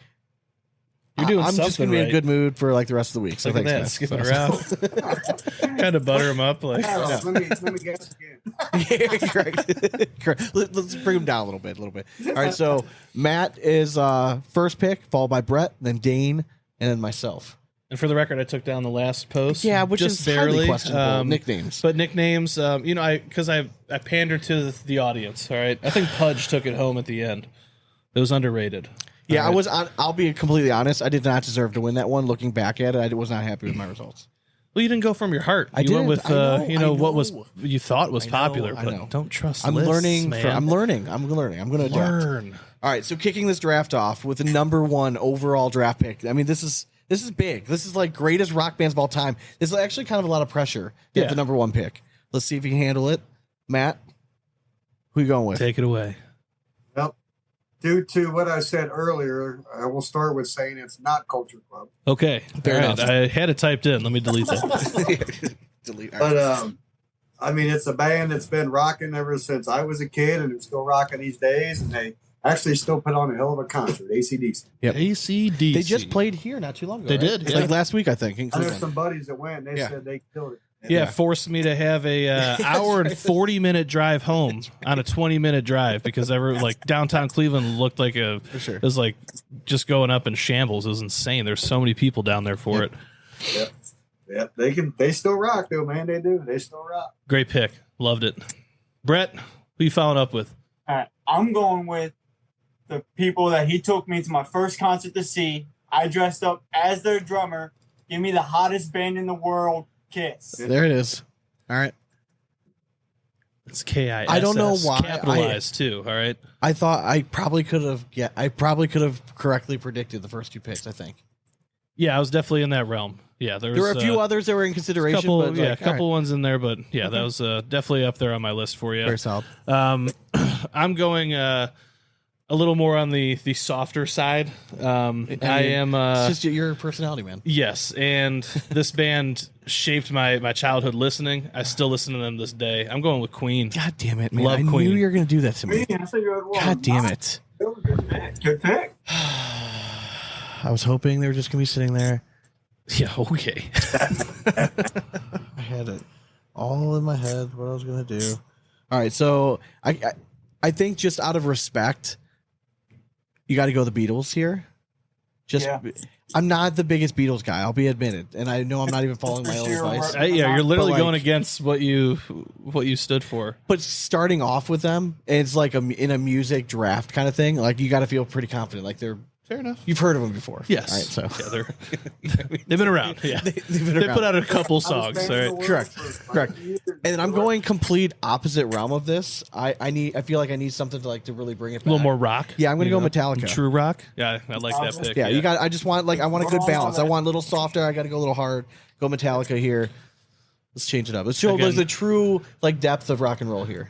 you're doing I'm just gonna something be in a right. good mood for like the rest of the week. So Look at thanks, that, man. skipping around. Kind of butter them up. Like, Let me guess again. Yeah, correct. Correct. Let's bring him down a little bit. All right, so Matt is first pick, followed by Brett, then Dane, and then myself. and for the record, I took down the last post. Yeah, which just is barely highly questionable nicknames. But nicknames, because I pandered to the audience. All right, I think Pudge took it home at the end. It was underrated. Yeah, All right. I'll be completely honest. I did not deserve to win that one. Looking back at it, I was not happy with my results. Well, you didn't go from your heart. I You went didn't. with I know, what was I know. you thought was I know, popular, I but know. don't trust. I'm lists, learning. man. I'm learning. I'm going to adapt. Learn. All right, so kicking this draft off with the number 1 overall draft pick. I mean, this is big. This is like greatest rock bands of all time. This is actually kind of a lot of pressure to have Yeah. the number 1 pick. Let's see if you can handle it. Matt, who you going with? Take it away. Well, due to what I said earlier, I will start with saying it's not Culture Club. Okay, Fair all right. enough. I had it typed in. Let me delete that. Delete. All right. But I mean, it's a band that's been rocking ever since I was a kid, and it's still rocking these days. And they actually still put on a hell of a concert. AC/DC. Yep. ACDC. They just played here not too long ago. They right? did, It's yeah. like last week, I think. In I know Cleveland. some buddies that went. And they Yeah. said they killed it. Yeah, forced me to have a hour and 40-minute drive home on a 20-minute drive because downtown Cleveland looked like sure. it was like just going up in shambles. It was insane. There's so many people down there for it. Yep. They still rock though, man. They do. They still rock. Great pick. Loved it. Brett, who you following up with? All right, I'm going with the people that he took me to my first concert to see. I dressed up as their drummer. Give me the hottest band in the world, Kiss. There it is. All right. It's KISS. I don't know why. Capitalized too. All right. I thought I probably could have correctly predicted the first 2 picks, I think. Yeah, I was definitely in that realm. Yeah, there There were was a few others that were in consideration, couple, but a like, couple all right. ones in there, but yeah, that was definitely up there on my list for you. Very solid. I'm going a little more on the softer side. I am. It's just your personality, man. Yes, and this band shaped my childhood listening. I still listen to them this day. I'm going with Queen. God damn it, man! Love I Queen. knew you were going to do that to me. I said you had one. God damn it! Good pick. I was hoping they were just going to be sitting there. Yeah, okay. I had it all in my head what I was going to do. All right, so I think just out of respect, you got to go the Beatles here. Just, I'm not the biggest Beatles guy. I'll be admitted, and I know I'm not even following my own advice. Yeah, you're literally But, like, going against what you stood for. But starting off with them, it's like in a music draft kind of thing. Like you got to feel pretty confident. Like they're fair enough. You've heard of them before, yes? All right, so they've been around. Yeah, they put out a couple songs. All right, correct. And I'm going complete opposite realm of this. I feel like I need something to really bring it back. A little more rock. Yeah, I'm gonna go Metallica. True rock. Yeah, I like that pick. Yeah, I just want I want a good balance. I want a little softer. I got to go a little hard. Go Metallica here. Let's change it up. Let's show the true depth of rock and roll here.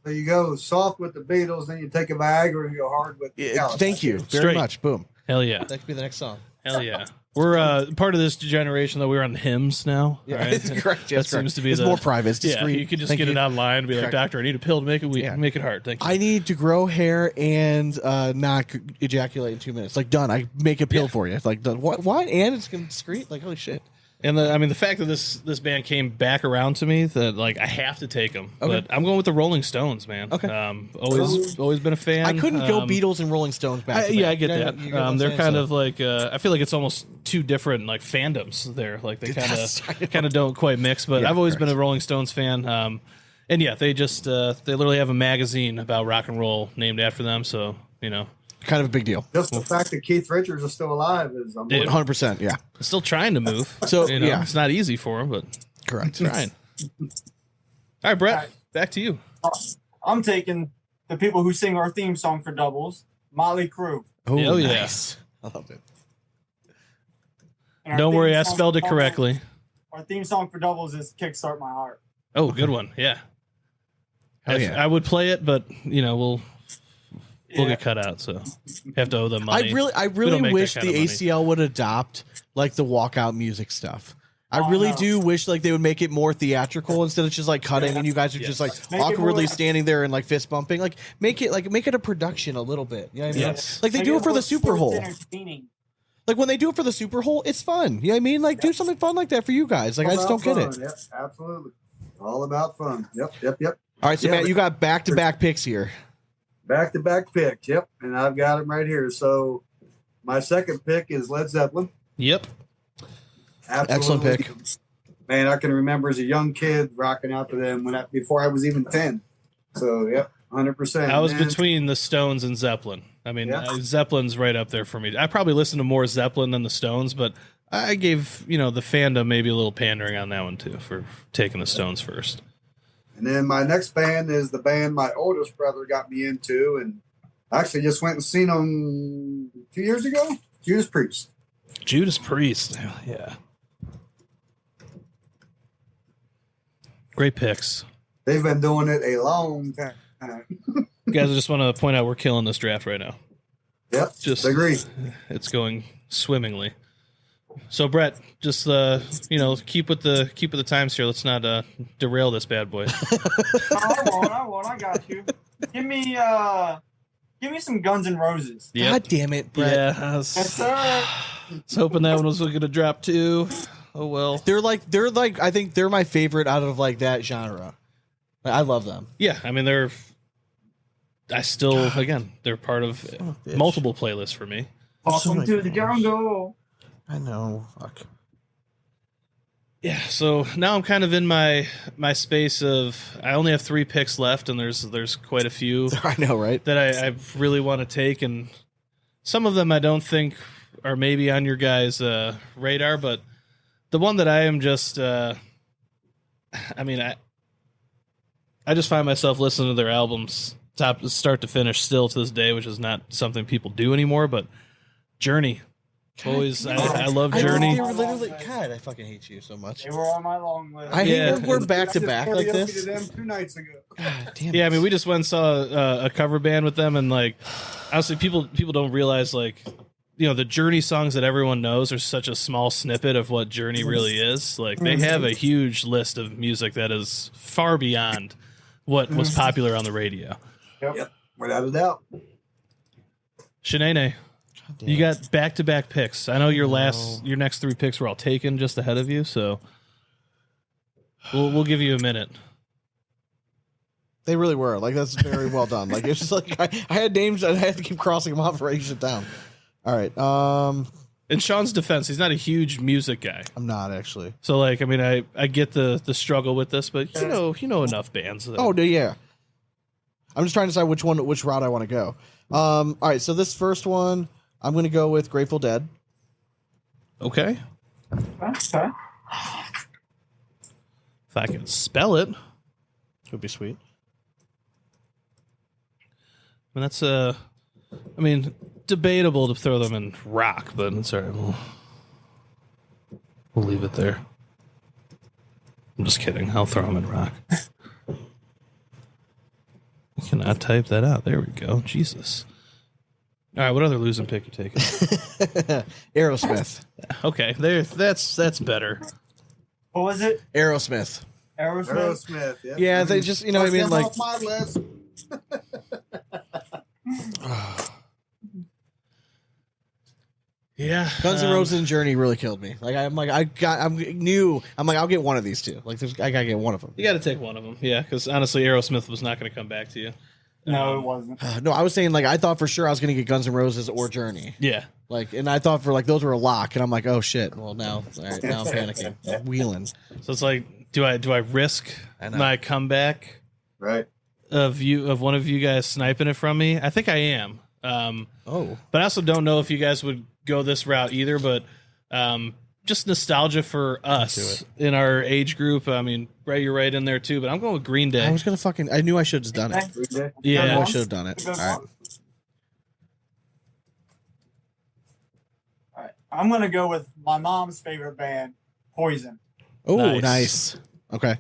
There you go. Soft with the Beatles, then you take a Viagra and go hard with Metallica. Thank you very much. Boom. Hell yeah. That could be the next song. Hell yeah. We're part of this generation that we're on hymns now. Yeah, right? correct. That seems to be it's more private. It's discreet. Yeah, you can just get it online and be like, doctor, I need a pill to make it hard. Thank you. I need to grow hair and not ejaculate in 2 minutes. Like, done. I make a pill for you. It's like, done. What? And it's discreet? Like, holy shit. And the fact that this band came back around to me, that I have to take them. Okay. But I'm going with the Rolling Stones, man. Okay. Always been a fan. I couldn't go Beatles and Rolling Stones back. I get that. They're kind of like I feel like it's almost two different fandoms there. Like they kind of don't quite mix. But I've always been a Rolling Stones fan. And yeah, they just they literally have a magazine about rock and roll named after them. So kind of a big deal. Just the fact that Keith Richards is still alive is 100%. Yeah, still trying to move. So it's not easy for him, but correct. Trying. All right, Brett, back to you. I'm taking the people who sing our theme song for doubles, Motley Crue. Oh, nice. I love it. Don't worry, I spelled it correctly. Our theme song for doubles is "Kickstart My Heart." Oh, good one. Yeah. Yeah. I would play it, but we'll get cut out, so have to owe them money. I really wish the ACL would adopt the walkout music stuff. I really do wish they would make it more theatrical instead of just cutting and you guys are just awkwardly standing there and fist bumping. Make it a production a little bit. You know what I mean? Yes. They do it for the Super Bowl. When they do it for the Super Bowl, it's fun. You know what I mean? Do something fun like that for you guys. I just don't get it. Yep, absolutely. All about fun. Yep. All right, so Matt, you got back-to-back picks here. Back-to-back picks, yep. And I've got them right here. So my second pick is Led Zeppelin. Yep. Absolutely. Excellent pick. Man, I can remember as a young kid rocking out to them before I was even 10. So, yep, 100%. I was between the Stones and Zeppelin. I mean, Zeppelin's right up there for me. I probably listened to more Zeppelin than the Stones, but I gave, the fandom maybe a little pandering on that one, too, for taking the Stones first. And then my next band is the band my oldest brother got me into, and I actually just went and seen them 2 years ago. Judas Priest. Judas Priest. Yeah. Great picks. They've been doing it a long time. Guys, I just want to point out we're killing this draft right now. Yep. Just agree. It's going swimmingly. So Brett, just keep with the times here. Let's not derail this bad boy. I won't. I got you. Give me some Guns N' Roses. Yep. God damn it, Brett. Yeah, Yes, sir. I was hoping that one was going to drop too. Oh well. They're I think they're my favorite out of that genre. I love them. Yeah, I mean they're part of multiple playlists for me. Welcome to the jungle. I know. Fuck. Yeah, so now I'm kind of in my space of I only have 3 picks left, and there's quite a few I know, right? that I really want to take, and some of them I don't think are maybe on your guys' radar, but the one that I am just I just find myself listening to their albums start to finish still to this day, which is not something people do anymore, but Journey. Always, I love Journey. They were literally, God, I fucking hate you so much. They were on my long list. I hate that we're back to back like To this. them 2 nights ago. God damn Yeah, I it. mean, we just went and saw a cover band with them, and honestly, people don't realize the Journey songs that everyone knows are such a small snippet of what Journey really is. They have a huge list of music that is far beyond what was popular on the radio. Yep. Without a doubt. Shanae, you got back-to-back picks. I know your next 3 picks were all taken just ahead of you, so we'll give you a minute. They really were. That's very well done. It's just I had names and I had to keep crossing them off before I sit down. All right. In Sean's defense, he's not a huge music guy. I'm not actually. So like, I mean, I get the struggle with this, but you know enough bands. That, Oh, yeah. I'm just trying to decide which route I want to go. All right. So this first one, I'm going to go with Grateful Dead. Okay. Okay. If I can spell it, Would be sweet. I mean, that's I mean, debatable to throw them in rock, but it's all right. We'll leave it there. I'm just kidding. I'll throw them in rock. I cannot type that out. There we go. Jesus. All right, what other losing pick you taking? Aerosmith. Okay, there. That's better. What was it? Aerosmith. Aerosmith. Yeah, they just, you know what I mean? Like, off my list. Yeah, Guns N' Roses and Journey really killed me. Like, I'm like, I'll get one of these two. Like, I gotta get one of them. You got to take one of them. Yeah, because honestly, Aerosmith was not going to come back to you. No, it wasn't. No, I was saying, like, I thought for sure I was gonna get Guns N' Roses or Journey. Yeah. Like, and I thought for like those were a lock, and I'm like, oh shit. Well, now, all right, now I'm panicking. I'm wheeling. So it's like, do I risk my comeback Right. of one of you guys sniping it from me? I think I am. But I also don't know if you guys would go this route either. But just nostalgia for us in our age group. I mean, Brett, you're right in there too. But I'm going with Green Day. I knew I should have done it. Yeah, I should have done it. All right. All right. I'm gonna go with my mom's favorite band, Poison. Oh, Nice. nice. Okay.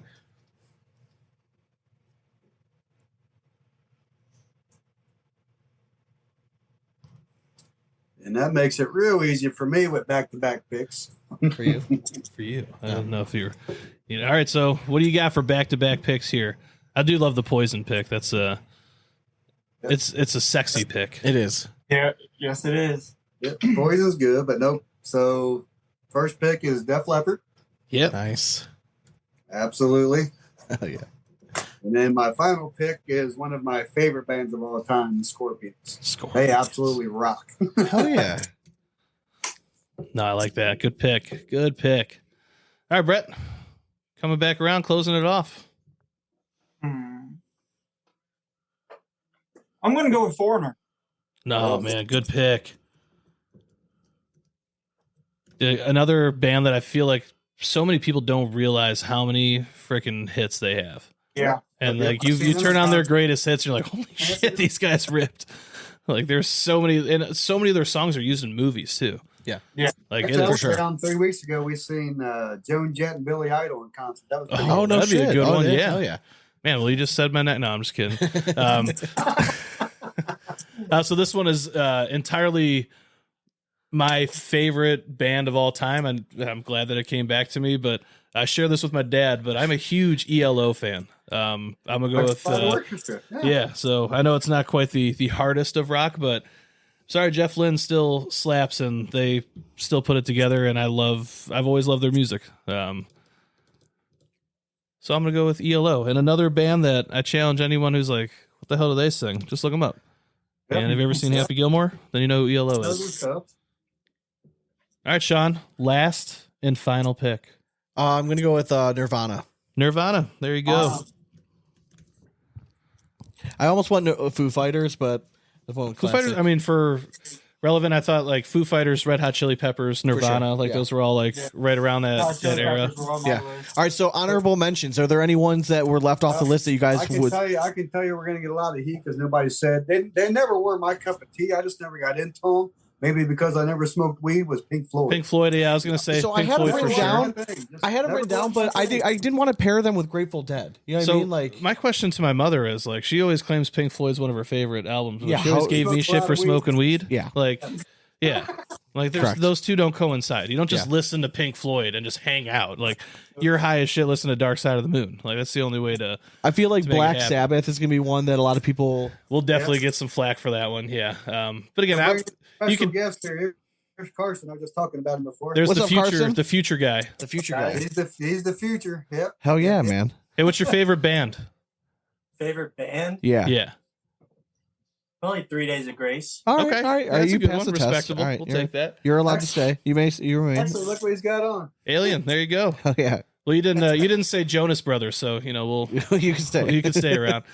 And that makes it real easy for me with back-to-back picks. For you. for you. I don't know if you're. You know, all right. So what do you got for back-to-back picks here? I do love the Poison pick. That's it's a sexy pick. It is. Yeah. Yes, it is. Yep. Poison's good, but nope. So first pick is Def Leppard. Yep. Nice. Absolutely. Oh yeah. And then my final pick is one of my favorite bands of all time, the Scorpions. They absolutely rock. Hell yeah. No, I like that. Good pick. Good pick. All right, Brett. Coming back around, closing it off. I'm gonna go with Foreigner. No, man, good pick. Another band that I feel like so many people don't realize how many freaking hits they have. Yeah. And like you turn on their greatest hits, you're like, holy shit, these guys ripped. Like there's so many, and so many of their songs are used in movies too. Yeah. Yeah. Like Actually, it, for sure. Around 3 weeks ago, we seen Joan Jett and Billy Idol in concert. That was pretty Oh, cool. no that'd be shit. a good Oh, one. yeah. Yeah. Hell yeah. Man, well, you just said my neck. No, I'm just kidding. So this one is entirely my favorite band of all time, and I'm glad that it came back to me. But I share this with my dad. But I'm a huge ELO fan. I'm gonna go with Orchestra. yeah. So I know it's not quite the hardest of rock, but sorry, Jeff Lynne still slaps, and they still put it together. And I've always loved their music. So I'm gonna go with ELO, and another band that I challenge anyone who's like, "What the hell do they sing?" Just look them up. Yep. And have you ever seen Happy Gilmore? Then you know who ELO Those is. are tough. All right, Sean. Last and final pick. I'm going to go with Nirvana. Nirvana. There you go. I almost went to Foo Fighters, but the one Foo Fighters. I mean, for relevant, I thought like Foo Fighters, Red Hot Chili Peppers, Nirvana. sure. Like Yeah. those were all like right around that era. Yeah. All right, so honorable mentions. Are there any ones that were left off the list that you guys I can would? tell you we're going to get a lot of heat because nobody said they never were my cup of tea. I just never got into them. Maybe because I never smoked weed. Was Pink Floyd. Pink Floyd. Yeah, I was gonna say So Pink I had Floyd them for written sure. down. I had them written down, but I didn't want to pair them with Grateful Dead. You know what So I mean? Like, my question to my mother is like, she always claims Pink Floyd's one of her favorite albums. But Yeah, she always how- gave me Smokes a shit lot for of weed. smoking weed. Yeah. Like, yeah, like Correct. those two don't coincide. You don't just Yeah. listen to Pink Floyd and just hang out. Like, you're high as shit. Listen to Dark Side of the Moon. Like, that's the only way to. I feel like to make it Black happen. Sabbath is going to be one that a lot of people. We'll definitely get some flack for that one. Yeah. But again, you Special can. guest here. Here's Carson. I was just talking about him before. There's What's the up, future. Carson? The future guy. The future guy. He's the future. Yep. Hell yeah, man. Hey, what's your favorite band? Favorite band? Yeah. Yeah. Only 3 days of grace. All right, Okay. all right. That's you a good passed one. the test. Respectable. All right, We'll you're, take that. You're allowed to stay. You remain. Actually, look what he's got on. Alien. There you go. Oh yeah, Well, you didn't say Jonas Brothers, so we'll you can stay. you can stay around.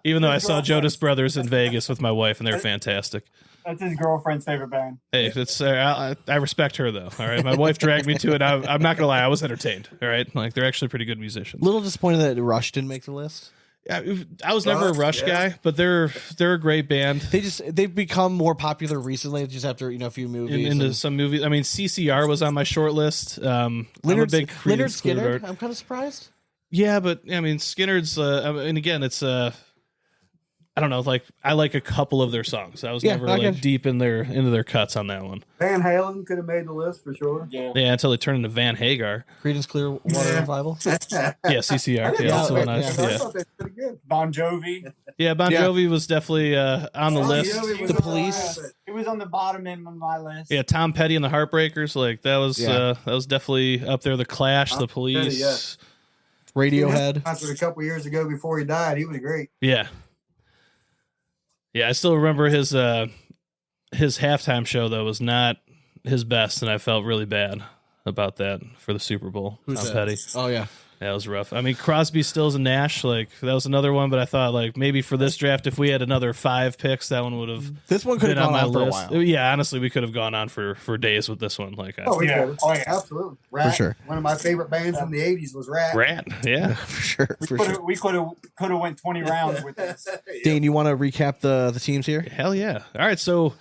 Even though I saw Jonas Brothers in Vegas with my wife, and they're fantastic. That's his girlfriend's favorite band. Hey, it's I respect her though. All right, my wife dragged me to it. I'm not gonna lie, I was entertained. All right, like they're actually pretty good musicians. A little disappointed that Rush didn't make the list. Yeah, I was never a Rush guy, but they're a great band. They've become more popular recently, just after a few movies. Into some movies. I mean, CCR was on my short list. I'm a Leonard big Leonard Skinner. Skinner. I'm kind of surprised. Yeah, but I mean, Skinner's. And again, it's I don't know. Like I like a couple of their songs. I was never like deep into their cuts on that one. Van Halen could have made the list for sure. Yeah. Yeah, until they turned into Van Hagar. Creedence Clearwater Revival. Yeah, CCR. Yeah, that's the one. I Yeah. thought they did good. Bon Jovi. Yeah, Bon Jovi was definitely on the list. Jovi was The on Police. list. It was on the bottom end of my list. Yeah, Tom Petty and the Heartbreakers. Like that was definitely up there. The Clash, the Police. Petty, yeah. Radiohead. Concert a couple years ago before he died. He was great. Yeah. Yeah, I still remember his halftime show though was not his best, and I felt really bad about that for the Super Bowl. Who's Tom that? Petty. Oh yeah. That was rough. I mean, Crosby, Stills, and Nash. Like that was another one, but I thought like maybe for this draft, if we had another 5 picks, that one would have. This one could have been gone on on my for a list. while. Yeah, honestly, we could have gone on for days with this one. Like, Oh, we Yeah. could. Oh, yeah. Absolutely. Rat, For sure. One of my favorite bands from the 80s was Rat. Rat. Yeah. For sure. For sure. We could have went 20 rounds with this. Dane, you want to recap the teams here? Hell yeah. All right, so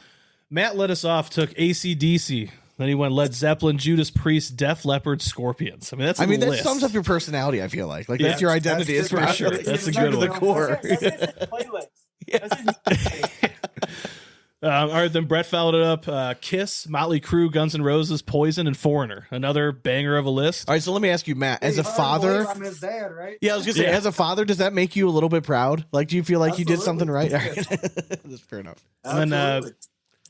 Matt let us off. Took AC/DC. Then he went Led Zeppelin, Judas Priest, Def Leppard, Scorpions. I mean, that's a that list. sums up your personality. I feel like that's your identity. It's for sure. That's a good to the one. core. That's his playlist. That's his music. All right, then Brett followed it up. Kiss, Motley Crue, Guns N' Roses, Poison, and Foreigner. Another banger of a list. All right, so let me ask you, Matt, as a Hey, hard to father. believe I'm his dad, right? Yeah, I was gonna say, Yeah. as a father, does that make you a little bit proud? Like, do you feel like you did something right? Absolutely. That's fair enough. And, Absolutely.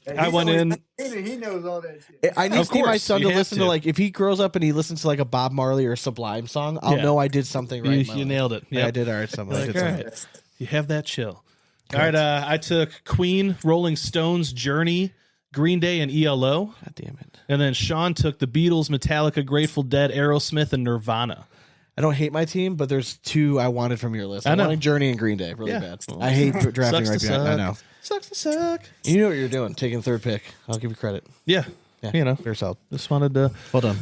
And I he's went only in- 19 and he knows all that shit. I need Of to my course, son you to have listen to to. like if he grows up and he listens to like a Bob Marley or a Sublime song, I'll Yeah. know I did something right. in my You life. nailed it. Yeah, Yep. I did all right. Something. I Like, did all something. right. You have that chill. All right, I took Queen, Rolling Stones, Journey, Green Day, and ELO. God damn it! And then Sean took the Beatles, Metallica, Grateful Dead, Aerosmith, and Nirvana. I don't hate my team, but there's 2 I wanted from your list. I know. wanted Journey and Green Day really Yeah. bad. Well, I hate drafting sucks right to behind. I suck. know. Sucks to suck. You know what you're doing, taking third pick. I'll give you credit. Yeah. Yeah, You know, fair solid. just wanted to Well done.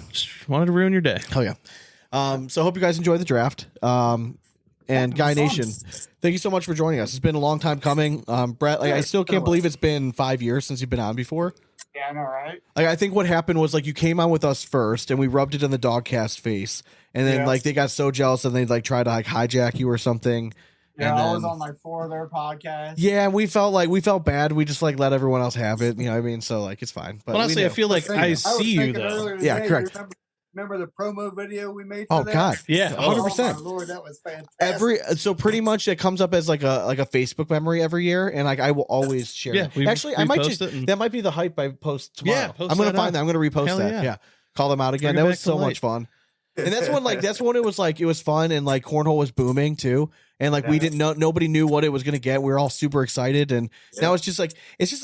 ruin your day. Oh yeah. So I hope you guys enjoyed the draft. And Guy Nation, thank you so much for joining us. It's been a long time coming. Brett, like I still can't believe it's been 5 years since you've been on before. Yeah, I know, right? Like I think what happened was like you came on with us first and we rubbed it in the Dogcast face. And then Yeah. like they got so jealous and they like tried to like hijack you or something. Yeah, And I was then- on like 4 of their podcasts. Yeah, and we felt bad. We just like let everyone else have it. You know what I mean? So like it's fine. But Honestly, we I knew. feel like I was see you thinking though. earlier Yeah, today, correct. Remember the promo video we made for Oh that? God. Yeah, Oh, 100%. my Lord, that was fantastic. So pretty much it comes up as like a Facebook memory every year, and like I will always share. Yeah, it. we Actually, I might repost just it and- that might be the hype I post tomorrow. Yeah, post I'm gonna that find up. that. I'm gonna repost Hell that. yeah. Yeah, call them out again. Bring it That was back to so light. much fun. And that's when it was like it was fun and like cornhole was booming too. And like we didn't know, nobody knew what it was gonna get. We were all super excited, and now it's just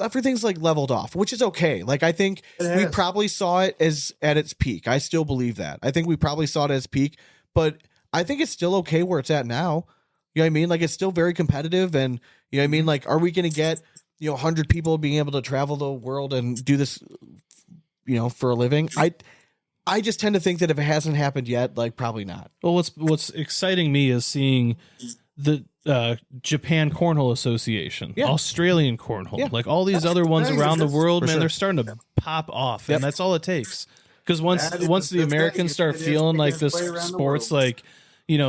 everything's like leveled off, which is okay. Like I think we probably saw it as at its peak. I still believe that. I think we probably saw it as peak, but I think it's still okay where it's at now. You know what I mean? Like it's still very competitive, and you know what I mean. Like, are we gonna get 100 people being able to travel the world and do this, for a living? I just tend to think that if it hasn't happened yet, like probably not. Well, what's exciting me is seeing the Japan Cornhole Association, Yeah. Australian Cornhole, Yeah. like all these other ones thing, around the that's- world, for man, sure. they're starting to pop off, Yep. and that's all it takes. Because once That is once the the thing, Americans start it is feeling like making this its way around the sport's world. like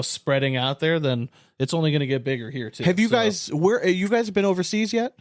spreading out there, then it's only going to get bigger here too. Have you So- guys you guys been overseas yet?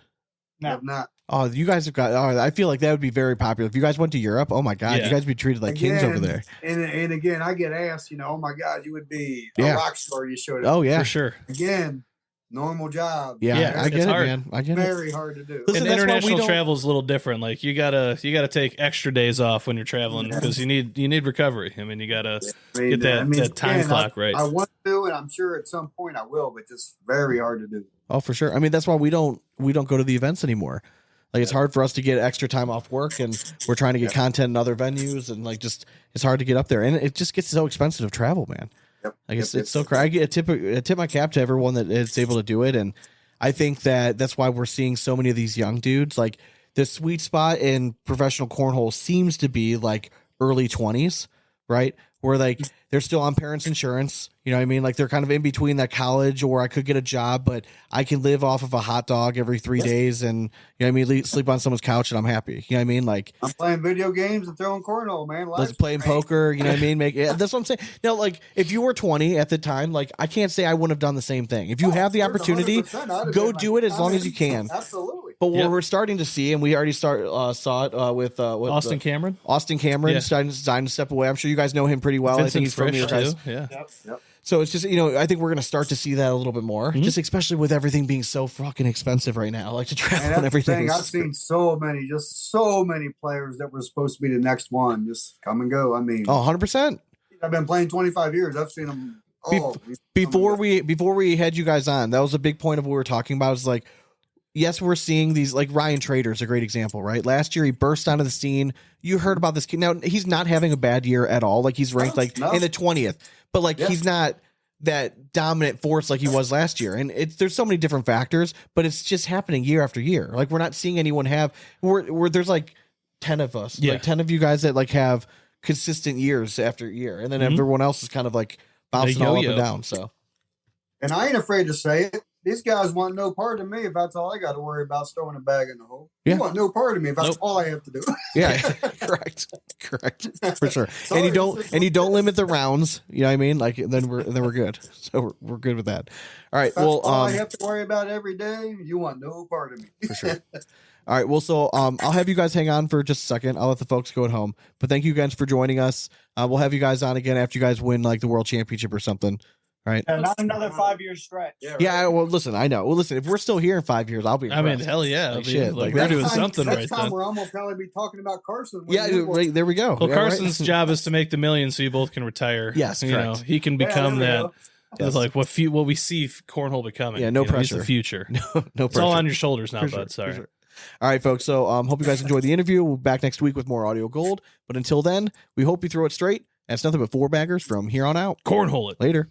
I have not. Oh, you guys have got. Oh, I feel like that would be very popular if you guys went to Europe. Oh my God, Yeah. you guys would be treated like kings over there. And again, I get asked, oh my God, you would be a Yeah. rock star. You showed up. Oh yeah, for sure? Again, normal job. yeah. Yeah, I it's get it, hard. man. I get it. Very hard to do. Listen, And that's why we international don't- travel is a little different. Like you gotta take extra days off when you're traveling because you need recovery. I mean, you gotta get that time clock right. I want to, and I'm sure at some point I will, but just very hard to do. Oh, for sure. I mean, that's why we don't we don't go to the events anymore. Like it's hard for us to get extra time off work, and we're trying to get content in other venues, and like just it's hard to get up there, and it just gets so expensive to travel, man. Like it's so crazy. I tip my cap to everyone that is able to do it, and I think that's why we're seeing so many of these young dudes. Like the sweet spot in professional cornhole seems to be like early 20s, right? Where like they're still on parents' insurance, you know what I mean? Like they're kind of in between that college, or I could get a job, but I can live off of a hot dog every 3 days, and you know what I mean, sleep on someone's couch and I'm happy. You know what I mean? Like I'm playing video games and throwing cornhole, man. Let's playing poker, you know what I mean? That's what I'm saying. Now, like if you were 20 at the time, like I can't say I wouldn't have done the same thing. If you have the opportunity, go do it as long as you can. Absolutely. But what we're starting to see, and we already saw it with Austin Cameron. Starting to step away. I'm sure you guys know him pretty well. Vincent I think he's from your guys. Yeah. Yep. So it's just, I think we're going to start to see that a little bit more, just especially with everything being so fucking expensive right now, like to travel and everything. I've seen so many players that were supposed to be the next one just come and go. I mean, 100%. I've been playing 25 years. I've seen them all. Before we had you guys on, that was a big point of what we were talking about. Is like, yes, we're seeing these, like Ryan Trader is a great example, right? Last year he burst onto the scene. You heard about this kid. Now he's not having a bad year at all. Like he's ranked in the 20th, but like he's not that dominant force like he was last year. And there's so many different factors, but it's just happening year after year. Like we're not seeing anyone where there's like 10 of us, like 10 of you guys that like have consistent years after year. And then everyone else is kind of like bouncing all up and down. So, and I ain't afraid to say it. These guys want no part of me if that's all I got to worry about, is throwing a bag in the hole. Yeah. You want no part of me if that's all I have to do. Yeah, correct, for sure. Sorry, and you don't limit the rounds. You know what I mean? Like then we're good. So we're good with that. All right. Well, all I have to worry about every day. You want no part of me. For sure. All right. Well, so I'll have you guys hang on for just a second. I'll let the folks go at home. But thank you guys for joining us. We'll have you guys on again after you guys win like the World Championship or something. Right. Not another 5-year stretch. Yeah. Well, listen, I know. Well, listen, if we're still here in 5 years, I'll be impressed. I mean, hell yeah. Like, shit. Like we're doing something right next time then. we're almost probably be talking about Carson. Yeah, right, there we go. Well, yeah, Carson's job is to make the million so you both can retire. Yes, you know, correct. he can become that. Yes. Like what we see cornhole becoming. Yeah, no pressure. He's the future. No pressure. It's all on your shoulders now, For bud. sure, Sorry. Sure. All right, folks. So hope you guys enjoyed the interview. We'll be back next week with more audio gold. But until then, we hope you throw it straight. And it's nothing but 4 baggers from here on out. Cornhole it. Later.